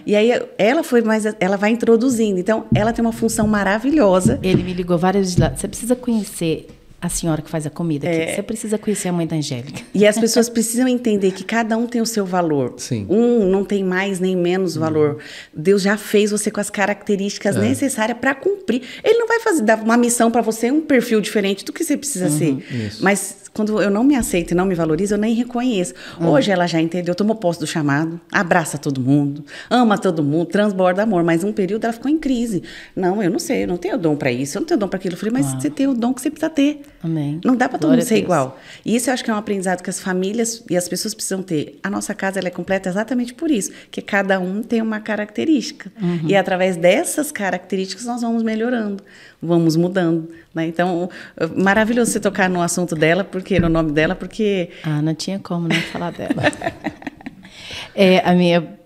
E aí ela vai introduzindo. Então, ela tem uma função maravilhosa. Ele me ligou várias vezes lá. Você precisa conhecer a senhora que faz a comida aqui. Você precisa conhecer a mãe da Angélica. E as pessoas precisam entender que cada um tem o seu valor. Sim. Um não tem mais nem menos valor. Deus já fez você com as características necessárias para cumprir. Ele não vai dar uma missão para você, um perfil diferente do que você precisa ser. Isso. Mas quando eu não me aceito e não me valorizo, eu nem reconheço. Hoje ela já entendeu, tomou posse do chamado, abraça todo mundo, ama todo mundo, transborda amor. Mas um período ela ficou em crise. Não, eu não sei, eu não tenho dom para isso, eu não tenho dom para aquilo. Eu falei, mas você tem o dom que você precisa ter. Amém. Não dá para todo Glória mundo ser a Deus. igual. E isso eu acho que é um aprendizado que as famílias e as pessoas precisam ter. A nossa casa ela é completa exatamente por isso, que cada um tem uma característica. E através dessas características nós vamos melhorando, vamos mudando. Né? Então, maravilhoso você tocar no assunto dela, no nome dela, porque... Não tinha como não falar dela.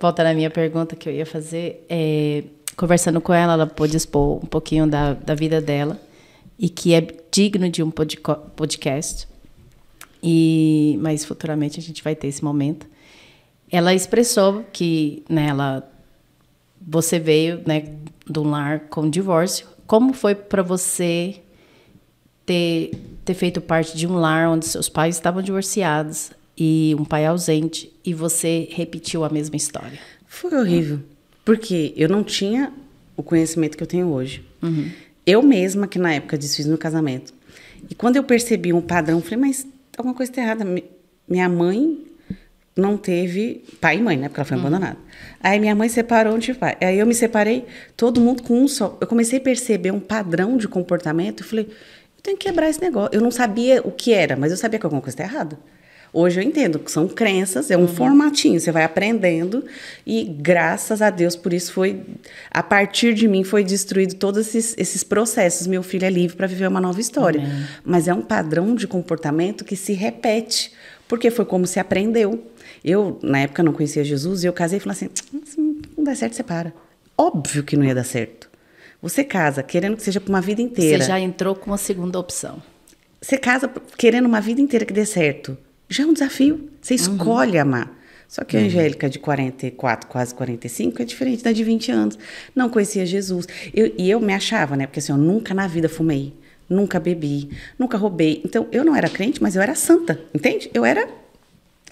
Voltando à minha pergunta que eu ia fazer, conversando com ela, ela pôde expor um pouquinho da vida dela, e que é digno de um podcast, mas futuramente a gente vai ter esse momento. Ela expressou que você veio de um lar com divórcio. Como foi para você ter feito parte de um lar onde seus pais estavam divorciados e um pai ausente, e você repetiu a mesma história? Foi horrível, porque eu não tinha o conhecimento que eu tenho hoje. Eu mesma, que na época desfiz meu casamento. E quando eu percebi um padrão, eu falei, mas alguma coisa tá errada. Minha mãe não teve pai e mãe, né? Porque ela foi abandonada. Aí minha mãe separou de pai. Aí eu me separei, todo mundo com um só. Eu comecei a perceber um padrão de comportamento e falei, eu tenho que quebrar esse negócio. Eu não sabia o que era, mas eu sabia que alguma coisa está errada. Hoje eu entendo que são crenças, é um formatinho, você vai aprendendo e graças a Deus por isso a partir de mim foi destruído todos esses processos. Meu filho é livre para viver uma nova história. Amém. Mas é um padrão de comportamento que se repete, porque foi como se aprendeu. Eu, na época, não conhecia Jesus e eu casei e falei assim, não dá certo, separa. Óbvio que não ia dar certo. Você casa querendo que seja para uma vida inteira. Você já entrou com uma segunda opção. Você casa querendo uma vida inteira que dê certo. Já é um desafio. Você escolhe amar. Só que a Angélica de 44, quase 45, é diferente da de 20 anos. Não conhecia Jesus. Eu me achava, né? Porque assim, eu nunca na vida fumei. Nunca bebi. Nunca roubei. Então, eu não era crente, mas eu era santa. Entende? Eu era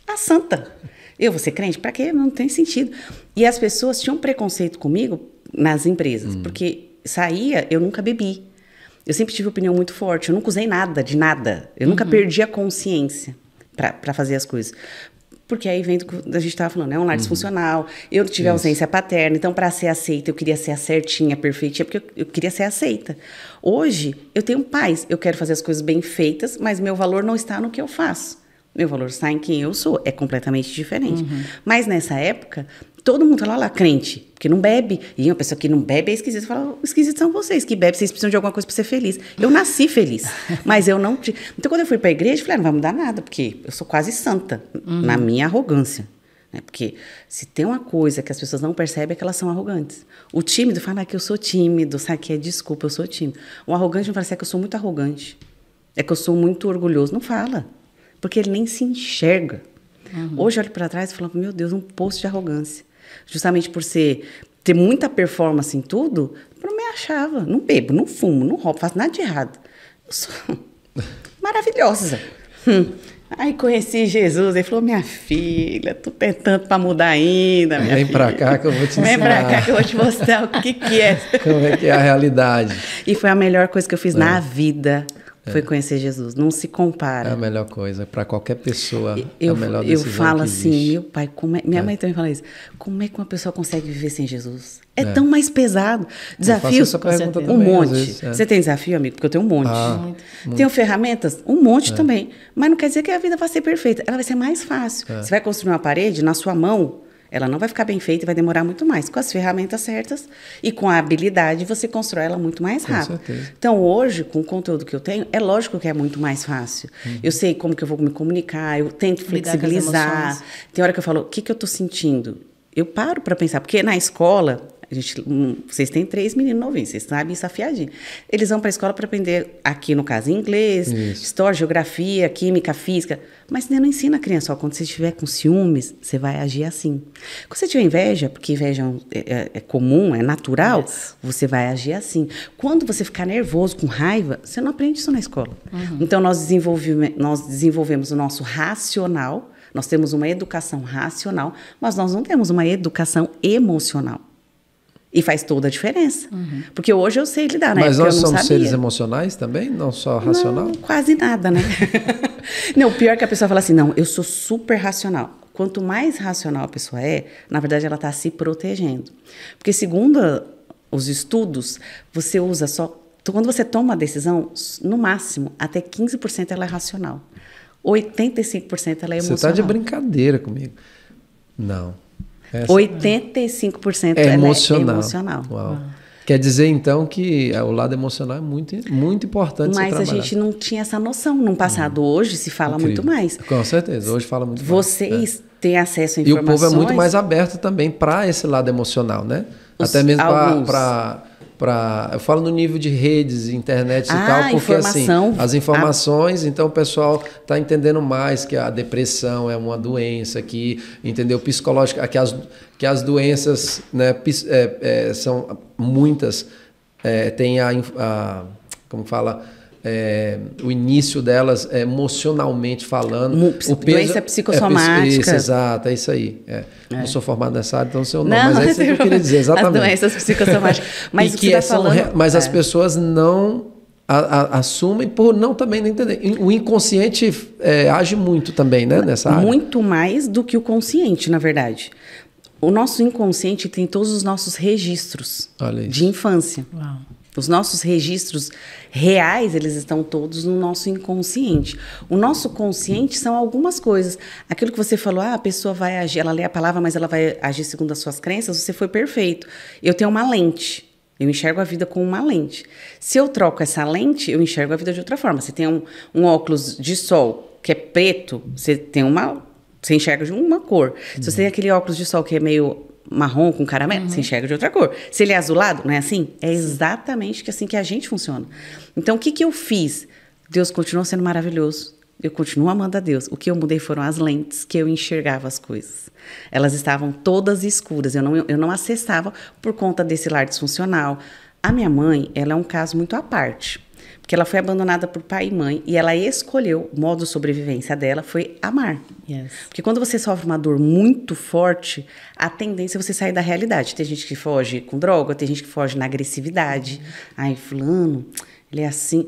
a santa. Eu vou ser crente? Pra quê? Não tem sentido. E as pessoas tinham preconceito comigo nas empresas. Porque saía, eu nunca bebi. Eu sempre tive opinião muito forte. Eu nunca usei nada, de nada. Eu nunca perdi a consciência para fazer as coisas. Porque aí vem do que a gente estava falando, né? Um lar disfuncional, eu tive ausência paterna, então para ser aceita eu queria ser a certinha, perfeitinha, porque eu queria ser aceita. Hoje eu tenho paz, eu quero fazer as coisas bem feitas, mas meu valor não está no que eu faço. Meu valor está em quem eu sou, é completamente diferente. Mas nessa época, todo mundo fala lá, crente, porque não bebe. E uma pessoa que não bebe é esquisita. Fala, esquisitos são vocês, que bebem, vocês precisam de alguma coisa para ser feliz. Eu nasci feliz, mas eu não... Então, quando eu fui para a igreja, eu falei, não vai mudar nada, porque eu sou quase santa, na minha arrogância. Né? Porque se tem uma coisa que as pessoas não percebem é que elas são arrogantes. O tímido fala que eu sou tímido, sabe que é desculpa, eu sou tímido. O arrogante não fala assim, é que eu sou muito arrogante, é que eu sou muito orgulhoso. Não fala. Porque ele nem se enxerga. Hoje eu olho para trás e falo, meu Deus, um poço de arrogância. Justamente por ter muita performance em tudo, eu não me achava. Não bebo, não fumo, não roubo, faço nada de errado. Eu sou maravilhosa. Aí conheci Jesus, ele falou, minha filha, tu tem tanto para mudar ainda, minha filha. Vem para cá que eu vou te ensinar. Vem para cá que eu vou te mostrar o que é. Como é que é a realidade. E foi a melhor coisa que eu fiz na vida. Foi conhecer Jesus, não se compara. É a melhor coisa, para qualquer pessoa é a melhor decisão. Eu falo que assim, existe. meu pai, minha mãe também fala isso, como é que uma pessoa consegue viver sem Jesus? É tão mais pesado. Desafios, também, um monte. Vezes, Você tem desafio, amigo? Porque eu tenho um monte. Muito. Tenho ferramentas? Um monte também. Mas não quer dizer que a vida vai ser perfeita, ela vai ser mais fácil. Você vai construir uma parede na sua mão, ela não vai ficar bem feita e vai demorar muito mais. Com as ferramentas certas e com a habilidade, você constrói ela muito mais rápido. Então, hoje, com o conteúdo que eu tenho, é lógico que é muito mais fácil. Eu sei como que eu vou me comunicar, eu tento flexibilizar. Tem hora que eu falo, o que eu estou sentindo? Eu paro para pensar, porque na escola... vocês têm 3 meninos novinhos, vocês sabem isso afiadinho. Eles vão para a escola para aprender, aqui no caso, inglês, história, geografia, química, física. Mas você não ensina a criança, ó, quando você estiver com ciúmes, você vai agir assim. Quando você tiver inveja, porque inveja é comum, é natural, você vai agir assim. Quando você ficar nervoso, com raiva, você não aprende isso na escola. Então, nós desenvolvemos o nosso racional, nós temos uma educação racional, mas nós não temos uma educação emocional. E faz toda a diferença. Porque hoje eu sei lidar, né? Mas nós somos sabia. seres emocionais também? Não só racional? Não, quase nada, né? Não, pior que a pessoa fala assim, não, eu sou super racional. Quanto mais racional a pessoa é, na verdade ela está se protegendo. Porque segundo os estudos, você usa só... Quando você toma uma decisão, no máximo, até 15% ela é racional. 85% ela é emocional. Você está de brincadeira comigo. Não. 85% é emocional. É emocional. Uau. Quer dizer, então, que o lado emocional é muito, muito importante. Mas a gente não tinha essa noção no passado. Hoje se fala muito mais. Com certeza, hoje fala muito mais. Vocês têm acesso a informações. E o povo é muito mais aberto também para esse lado emocional, né? Até mesmo para... Eu falo no nível de redes, internet e tal, porque assim, as informações, então o pessoal está entendendo mais que a depressão é uma doença, que, entendeu, psicológica, que as doenças, né, são muitas, tem como fala, o início delas emocionalmente falando. O peso, doença psicossomática. Isso, exato, é isso aí. Não sou formado nessa área, então sei o nome, mas é isso que eu queria dizer, exatamente. As doenças psicossomáticas. Mas, mas as pessoas não assumem por não também não entender. O inconsciente age muito também, né, nessa área. Muito mais do que o consciente, na verdade. O nosso inconsciente tem todos os nossos registros de infância. Uau. Os nossos registros reais, eles estão todos no nosso inconsciente. O nosso consciente são algumas coisas. Aquilo que você falou, a pessoa vai agir, ela lê a palavra, mas ela vai agir segundo as suas crenças, você foi perfeito. Eu tenho uma lente. Eu enxergo a vida com uma lente. Se eu troco essa lente, eu enxergo a vida de outra forma. Você tem um óculos de sol que é preto, você enxerga de uma cor. Se você tem aquele óculos de sol que é meio marrom com caramelo, você enxerga de outra cor. Se ele é azulado, não é assim? É exatamente assim que a gente funciona. Então, o que eu fiz? Deus continua sendo maravilhoso. Eu continuo amando a Deus. O que eu mudei foram as lentes que eu enxergava as coisas. Elas estavam todas escuras. Eu não acessava por conta desse lar disfuncional. A minha mãe, ela é um caso muito à parte. Porque ela foi abandonada por pai e mãe e ela escolheu, o modo de sobrevivência dela foi amar. Yes. Porque quando você sofre uma dor muito forte, a tendência é você sair da realidade. Tem gente que foge com droga, tem gente que foge na agressividade. Ai, fulano, ele é assim.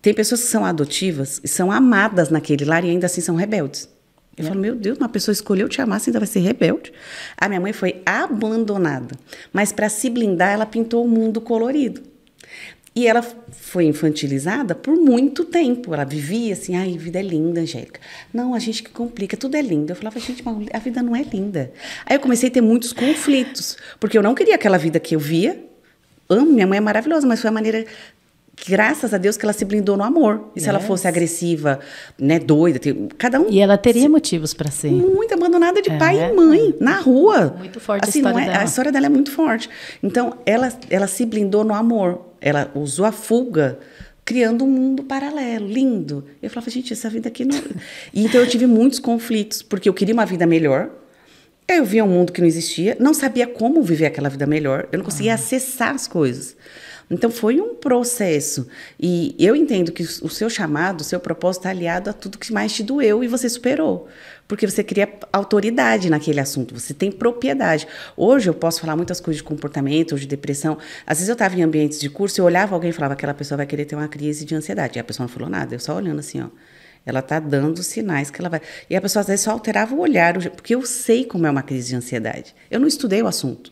Tem pessoas que são adotivas e são amadas naquele lar e ainda assim são rebeldes. Eu falo, meu Deus, uma pessoa escolheu te amar, você ainda vai ser rebelde? A minha mãe foi abandonada. Mas para se blindar, ela pintou o mundo colorido. E ela foi infantilizada por muito tempo. Ela vivia assim, ai, vida é linda, Angélica. Não, a gente que complica, tudo é lindo. Eu falava, gente, mas a vida não é linda. Aí eu comecei a ter muitos conflitos, porque eu não queria aquela vida que eu via. Amo, minha mãe é maravilhosa, mas foi a maneira, graças a Deus, que ela se blindou no amor. E se ela fosse agressiva, né, doida, cada um... E ela teria motivos para ser. Muito abandonada de pai e mãe, na rua. Muito forte assim, a história dela. A história dela é muito forte. Então, ela se blindou no amor. Ela usou a fuga, criando um mundo paralelo, lindo. Eu falava, gente, essa vida aqui não... E então eu tive muitos conflitos, porque eu queria uma vida melhor. Eu via um mundo que não existia, não sabia como viver aquela vida melhor. Eu não conseguia acessar as coisas. Então, foi um processo. E eu entendo que o seu chamado, o seu propósito está aliado a tudo que mais te doeu e você superou. Porque você cria autoridade naquele assunto, você tem propriedade. Hoje, eu posso falar muitas coisas de comportamento ou de depressão. Às vezes, eu estava em ambientes de curso, eu olhava alguém e falava, aquela pessoa vai querer ter uma crise de ansiedade. E a pessoa não falou nada, eu só olhando assim, ó. Ela está dando sinais que ela vai... E a pessoa, às vezes, só alterava o olhar, porque eu sei como é uma crise de ansiedade. Eu não estudei o assunto.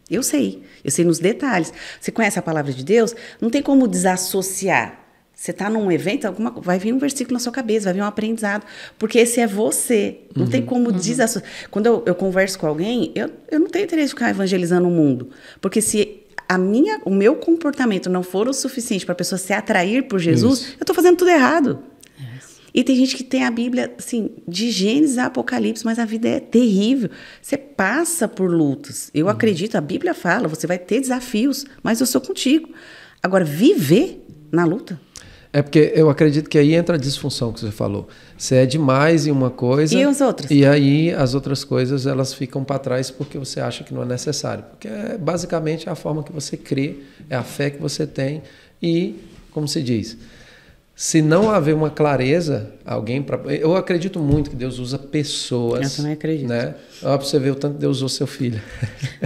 Eu sei nos detalhes. Você conhece a palavra de Deus? Não tem como desassociar. Você está num evento, vai vir um versículo na sua cabeça, vai vir um aprendizado, porque esse é você. Não tem como desassociar. Quando eu converso com alguém, eu não tenho interesse de ficar evangelizando o mundo, porque se o meu comportamento não for o suficiente para a pessoa se atrair por Jesus, eu estou fazendo tudo errado. E tem gente que tem a Bíblia, assim, de Gênesis a Apocalipse, mas a vida é terrível. Você passa por lutas. Eu acredito, a Bíblia fala, você vai ter desafios, mas eu sou contigo. Agora, viver na luta... É porque eu acredito que aí entra a disfunção que você falou. Você é demais em uma coisa... E as outras? E aí as outras coisas, elas ficam para trás porque você acha que não é necessário. Porque basicamente é a forma que você crê, é a fé que você tem e, como se diz... Se não haver uma clareza, eu acredito muito que Deus usa pessoas. Eu também acredito. Né? Olha para você ver o tanto que Deus usou seu filho.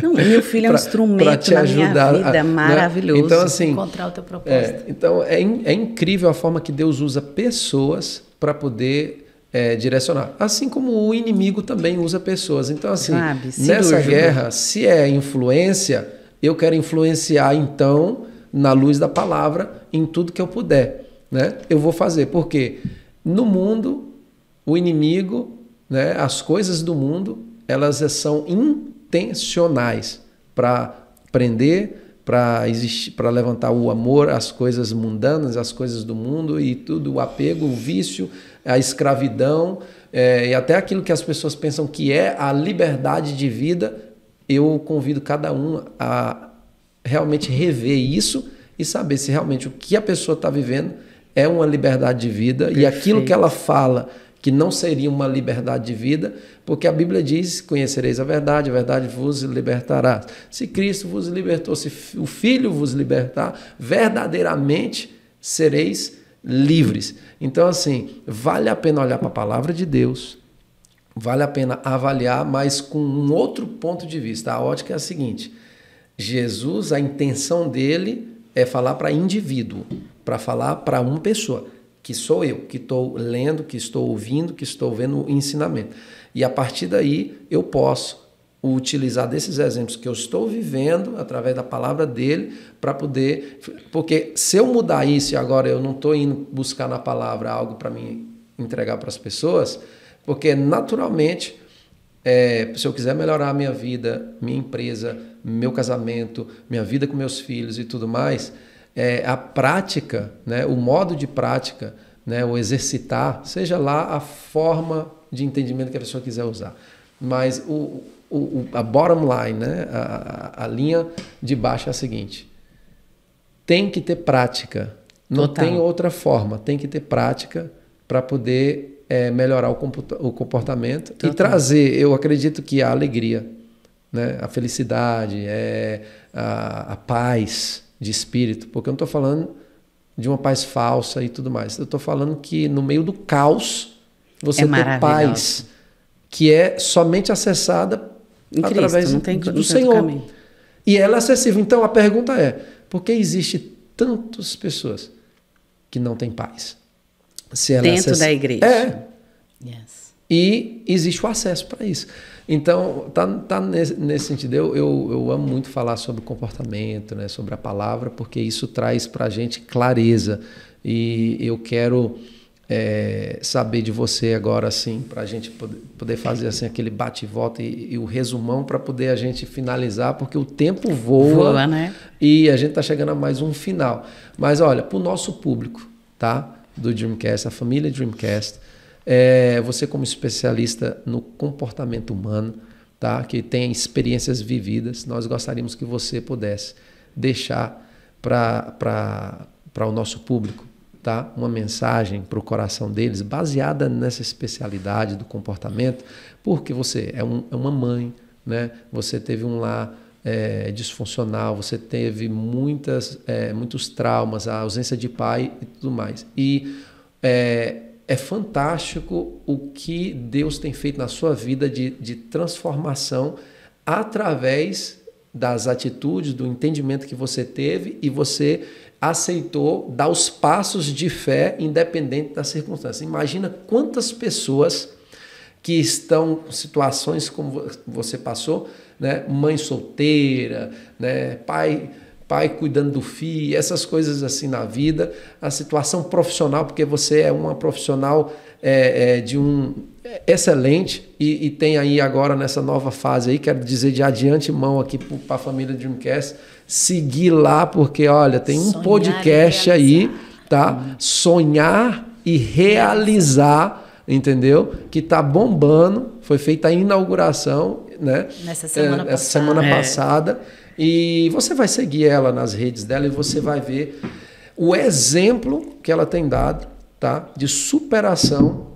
Não, meu filho é um instrumento na minha vida, maravilhoso. Né? Então, assim, encontrar o teu propósito. Então, é incrível a forma que Deus usa pessoas para poder direcionar. Assim como o inimigo também usa pessoas. Então, assim, nessa guerra, se é influência, eu quero influenciar, então, na luz da palavra, em tudo que eu puder. Né? Eu vou fazer, porque no mundo, o inimigo, né, as coisas do mundo, elas são intencionais para prender, para levantar o amor às coisas mundanas, às coisas do mundo e tudo, o apego, o vício, a escravidão e até aquilo que as pessoas pensam que é a liberdade de vida. Eu convido cada um a realmente rever isso e saber se realmente o que a pessoa está vivendo é uma liberdade de vida. Perfeito. E aquilo que ela fala que não seria uma liberdade de vida, porque a Bíblia diz, conhecereis a verdade vos libertará. Se Cristo vos libertou, se o Filho vos libertar, verdadeiramente sereis livres. Então, assim, vale a pena olhar para a palavra de Deus, vale a pena avaliar, mas com um outro ponto de vista. A ótica é a seguinte: Jesus, a intenção dele é falar para indivíduo. para falar para uma pessoa, que sou eu, que estou lendo, que estou ouvindo, que estou vendo o ensinamento. E a partir daí eu posso utilizar desses exemplos que eu estou vivendo através da palavra dele para poder... Porque se eu mudar isso e agora eu não estou indo buscar na palavra algo para mim entregar para as pessoas, porque naturalmente, se eu quiser melhorar a minha vida, minha empresa, meu casamento, minha vida com meus filhos e tudo mais, a prática, né, o modo de prática, né, o exercitar, seja lá a forma de entendimento que a pessoa quiser usar. Mas a bottom line, né, a linha de baixo é a seguinte: tem que ter prática. Não tem outra forma. Tem que ter prática para poder melhorar o comportamento e trazer, eu acredito que a alegria, né, a felicidade, a paz de espírito, porque eu não estou falando de uma paz falsa e tudo mais. Eu estou falando que no meio do caos você tem paz que é somente acessada em através Cristo, do Senhor. E ela é acessível. Então a pergunta é: por que existe tantas pessoas que não têm paz? Se ela dentro da igreja. Yes. E existe o acesso para isso. Então, tá nesse sentido. Eu amo muito falar sobre comportamento, né, sobre a palavra, porque isso traz para a gente clareza. E eu quero saber de você agora, assim, para a gente poder fazer assim, aquele bate e volta e o resumão para poder a gente finalizar, porque o tempo voa, né? E a gente está chegando a mais um final. Mas olha, para o nosso público, tá, do Dreamcast, a família Dreamcast, você como especialista no comportamento humano, tá, que tem experiências vividas, nós gostaríamos que você pudesse deixar para o nosso público, tá, uma mensagem para o coração deles baseada nessa especialidade do comportamento, porque você é uma mãe, né, você teve um lar disfuncional, você teve muitos traumas, a ausência de pai e tudo mais. E é fantástico o que Deus tem feito na sua vida de transformação através das atitudes, do entendimento que você teve e você aceitou dar os passos de fé independente das circunstâncias. Imagina quantas pessoas que estão em situações como você passou, né? Mãe solteira, né? Pai cuidando do filho, essas coisas assim na vida, a situação profissional, porque você é uma profissional excelente e tem aí agora nessa nova fase aí, quero dizer de antemão aqui para a família Dreamcast, seguir lá, porque olha, tem um podcast aí, tá? Sonhar e realizar, entendeu? Que tá bombando, foi feita a inauguração, né? Nessa semana semana passada. E você vai seguir ela nas redes dela e você vai ver o exemplo que ela tem dado, tá, de superação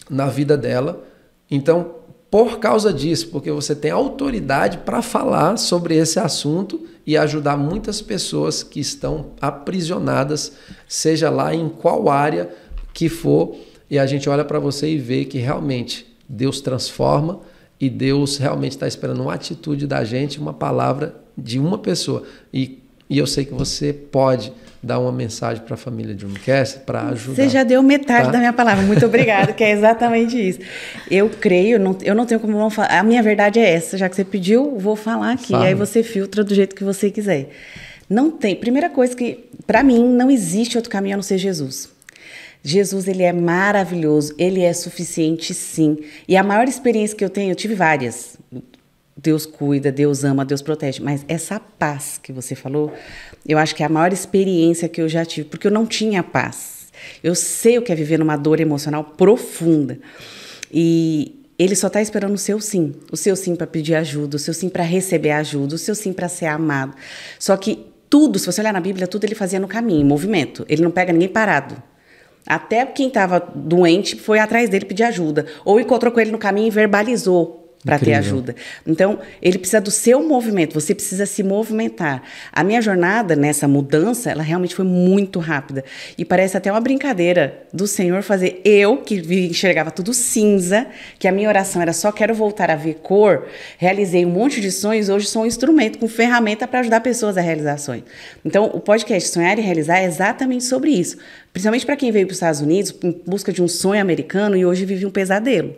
na vida dela. Então, por causa disso, porque você tem autoridade para falar sobre esse assunto e ajudar muitas pessoas que estão aprisionadas, seja lá em qual área que for, e a gente olha para você e vê que realmente Deus transforma e Deus realmente está esperando uma atitude da gente, uma palavra de uma pessoa. E eu sei que você pode dar uma mensagem para a família Dreamcast para ajudar. Você já deu metade, tá? da minha palavra. Muito obrigada, que é exatamente isso. Eu creio, eu não tenho como não falar. A minha verdade é essa. Já que você pediu, vou falar aqui. Fala. Aí você filtra do jeito que você quiser. Não tem. Primeira coisa que, para mim, não existe outro caminho a não ser Jesus. Jesus, ele é maravilhoso, ele é suficiente, sim. E a maior experiência que eu tenho, eu tive várias. Deus cuida, Deus ama, Deus protege. Mas essa paz que você falou, eu acho que é a maior experiência que eu já tive, porque eu não tinha paz. Eu sei o que é viver numa dor emocional profunda. E ele só está esperando o seu sim para pedir ajuda, o seu sim para receber ajuda, o seu sim para ser amado. Só que tudo, se você olhar na Bíblia, tudo ele fazia no caminho, em movimento. Ele não pega ninguém parado. Até quem estava doente foi atrás dele pedir ajuda. Ou encontrou com ele no caminho e verbalizou para ter ajuda. Então, ele precisa do seu movimento, você precisa se movimentar. A minha jornada nessa mudança, ela realmente foi muito rápida. E parece até uma brincadeira do Senhor fazer eu, que enxergava tudo cinza, que a minha oração era só quero voltar a ver cor, realizei um monte de sonhos, hoje sou um instrumento com ferramenta para ajudar pessoas a realizar sonhos. Então, o podcast Sonhar e Realizar é exatamente sobre isso. Principalmente para quem veio para os Estados Unidos em busca de um sonho americano e hoje vive um pesadelo.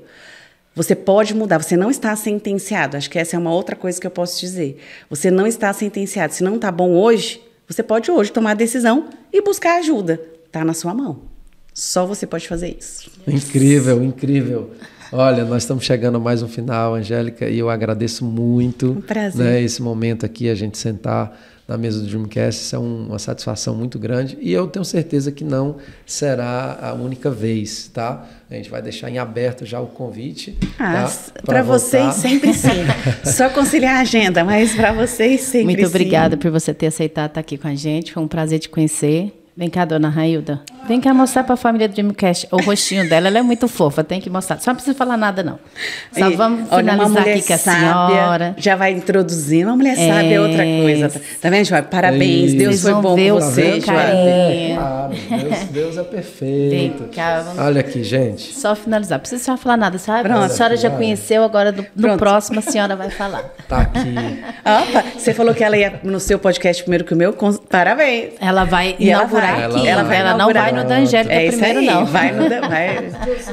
Você pode mudar, você não está sentenciado. Acho que essa é uma outra coisa que eu posso dizer. Você não está sentenciado. Se não está bom hoje, você pode hoje tomar a decisão e buscar ajuda. Está na sua mão. Só você pode fazer isso. Incrível, incrível. Olha, nós estamos chegando a mais um final, Angélica, e eu agradeço muito. Um prazer. Né, esse momento aqui, a gente sentar na mesa do Dreamcast, isso é uma satisfação muito grande e eu tenho certeza que não será a única vez, tá? A gente vai deixar em aberto já o convite. Tá? Para vocês sempre sim. Só conciliar a agenda, mas para vocês sempre muito sim. Muito obrigada por você ter aceitado estar aqui com a gente, foi um prazer te conhecer. Vem cá, dona Railda. Vem cá mostrar para a família do Dreamcast o rostinho dela. Ela é muito fofa, tem que mostrar. Só não precisa falar nada, não. Só vamos finalizar aqui com a senhora. Já vai introduzindo. Uma mulher sábia é outra coisa. Tá vendo, Joab? Parabéns. Deus foi bom com você, Joab. Claro, Deus é perfeito. Olha aqui, gente. Só finalizar. Não precisa só falar nada. Sabe? Pronto, a senhora já conheceu, agora no próximo a senhora vai falar. Tá aqui. Opa, você falou que ela ia no seu podcast primeiro que o meu. Parabéns. Ela vai inaugurar aqui. Ela não vai no da Angélica primeiro, aí, não.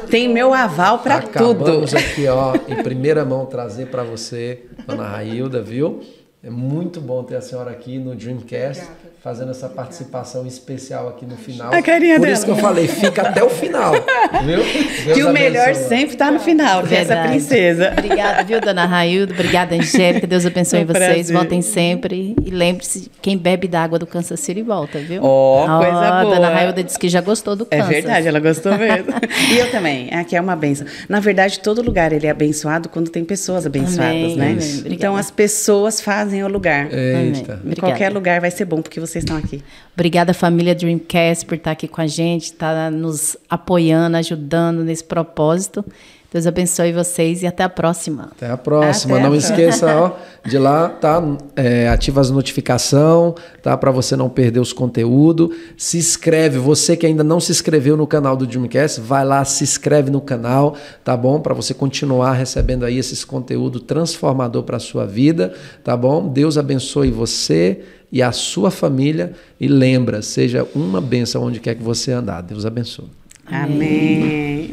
Tem meu aval para tudo. Vamos aqui, ó, em primeira mão trazer para você, dona Railda, viu? É muito bom ter a senhora aqui no Dreamcast, fazendo essa participação especial aqui no final. A carinha Por dela. isso que eu falei, fica até o final, viu? Deus que o melhor abençoe. sempre está no final, que é essa princesa. Obrigada, viu, dona Railda? Obrigada, Angélica. Deus abençoe vocês. Prazer. Voltem sempre. E lembre-se, quem bebe da água do Kansas City volta, viu? Coisa boa. Dona Railda disse que já gostou do Kansas. É verdade, ela gostou mesmo. E eu também. Aqui é uma bênção. Na verdade, todo lugar ele é abençoado quando tem pessoas abençoadas, Amém, né? amém. Então, as pessoas fazem o lugar. Eita. Em qualquer lugar vai ser bom, porque vocês estão aqui. Obrigada, família Dreamcast, por estar aqui com a gente, estar nos apoiando, ajudando nesse propósito. Deus abençoe vocês e até a próxima. Até a próxima. Não esqueça, ó, de lá, tá? Ativa as notificações, tá? Para você não perder os conteúdos. Se inscreve. Você que ainda não se inscreveu no canal do Dreamcast, vai lá, se inscreve no canal, tá bom? Para você continuar recebendo aí esses conteúdos transformador para a sua vida, tá bom? Deus abençoe você e a sua família. E lembra, seja uma bênção onde quer que você andar. Deus abençoe. Amém.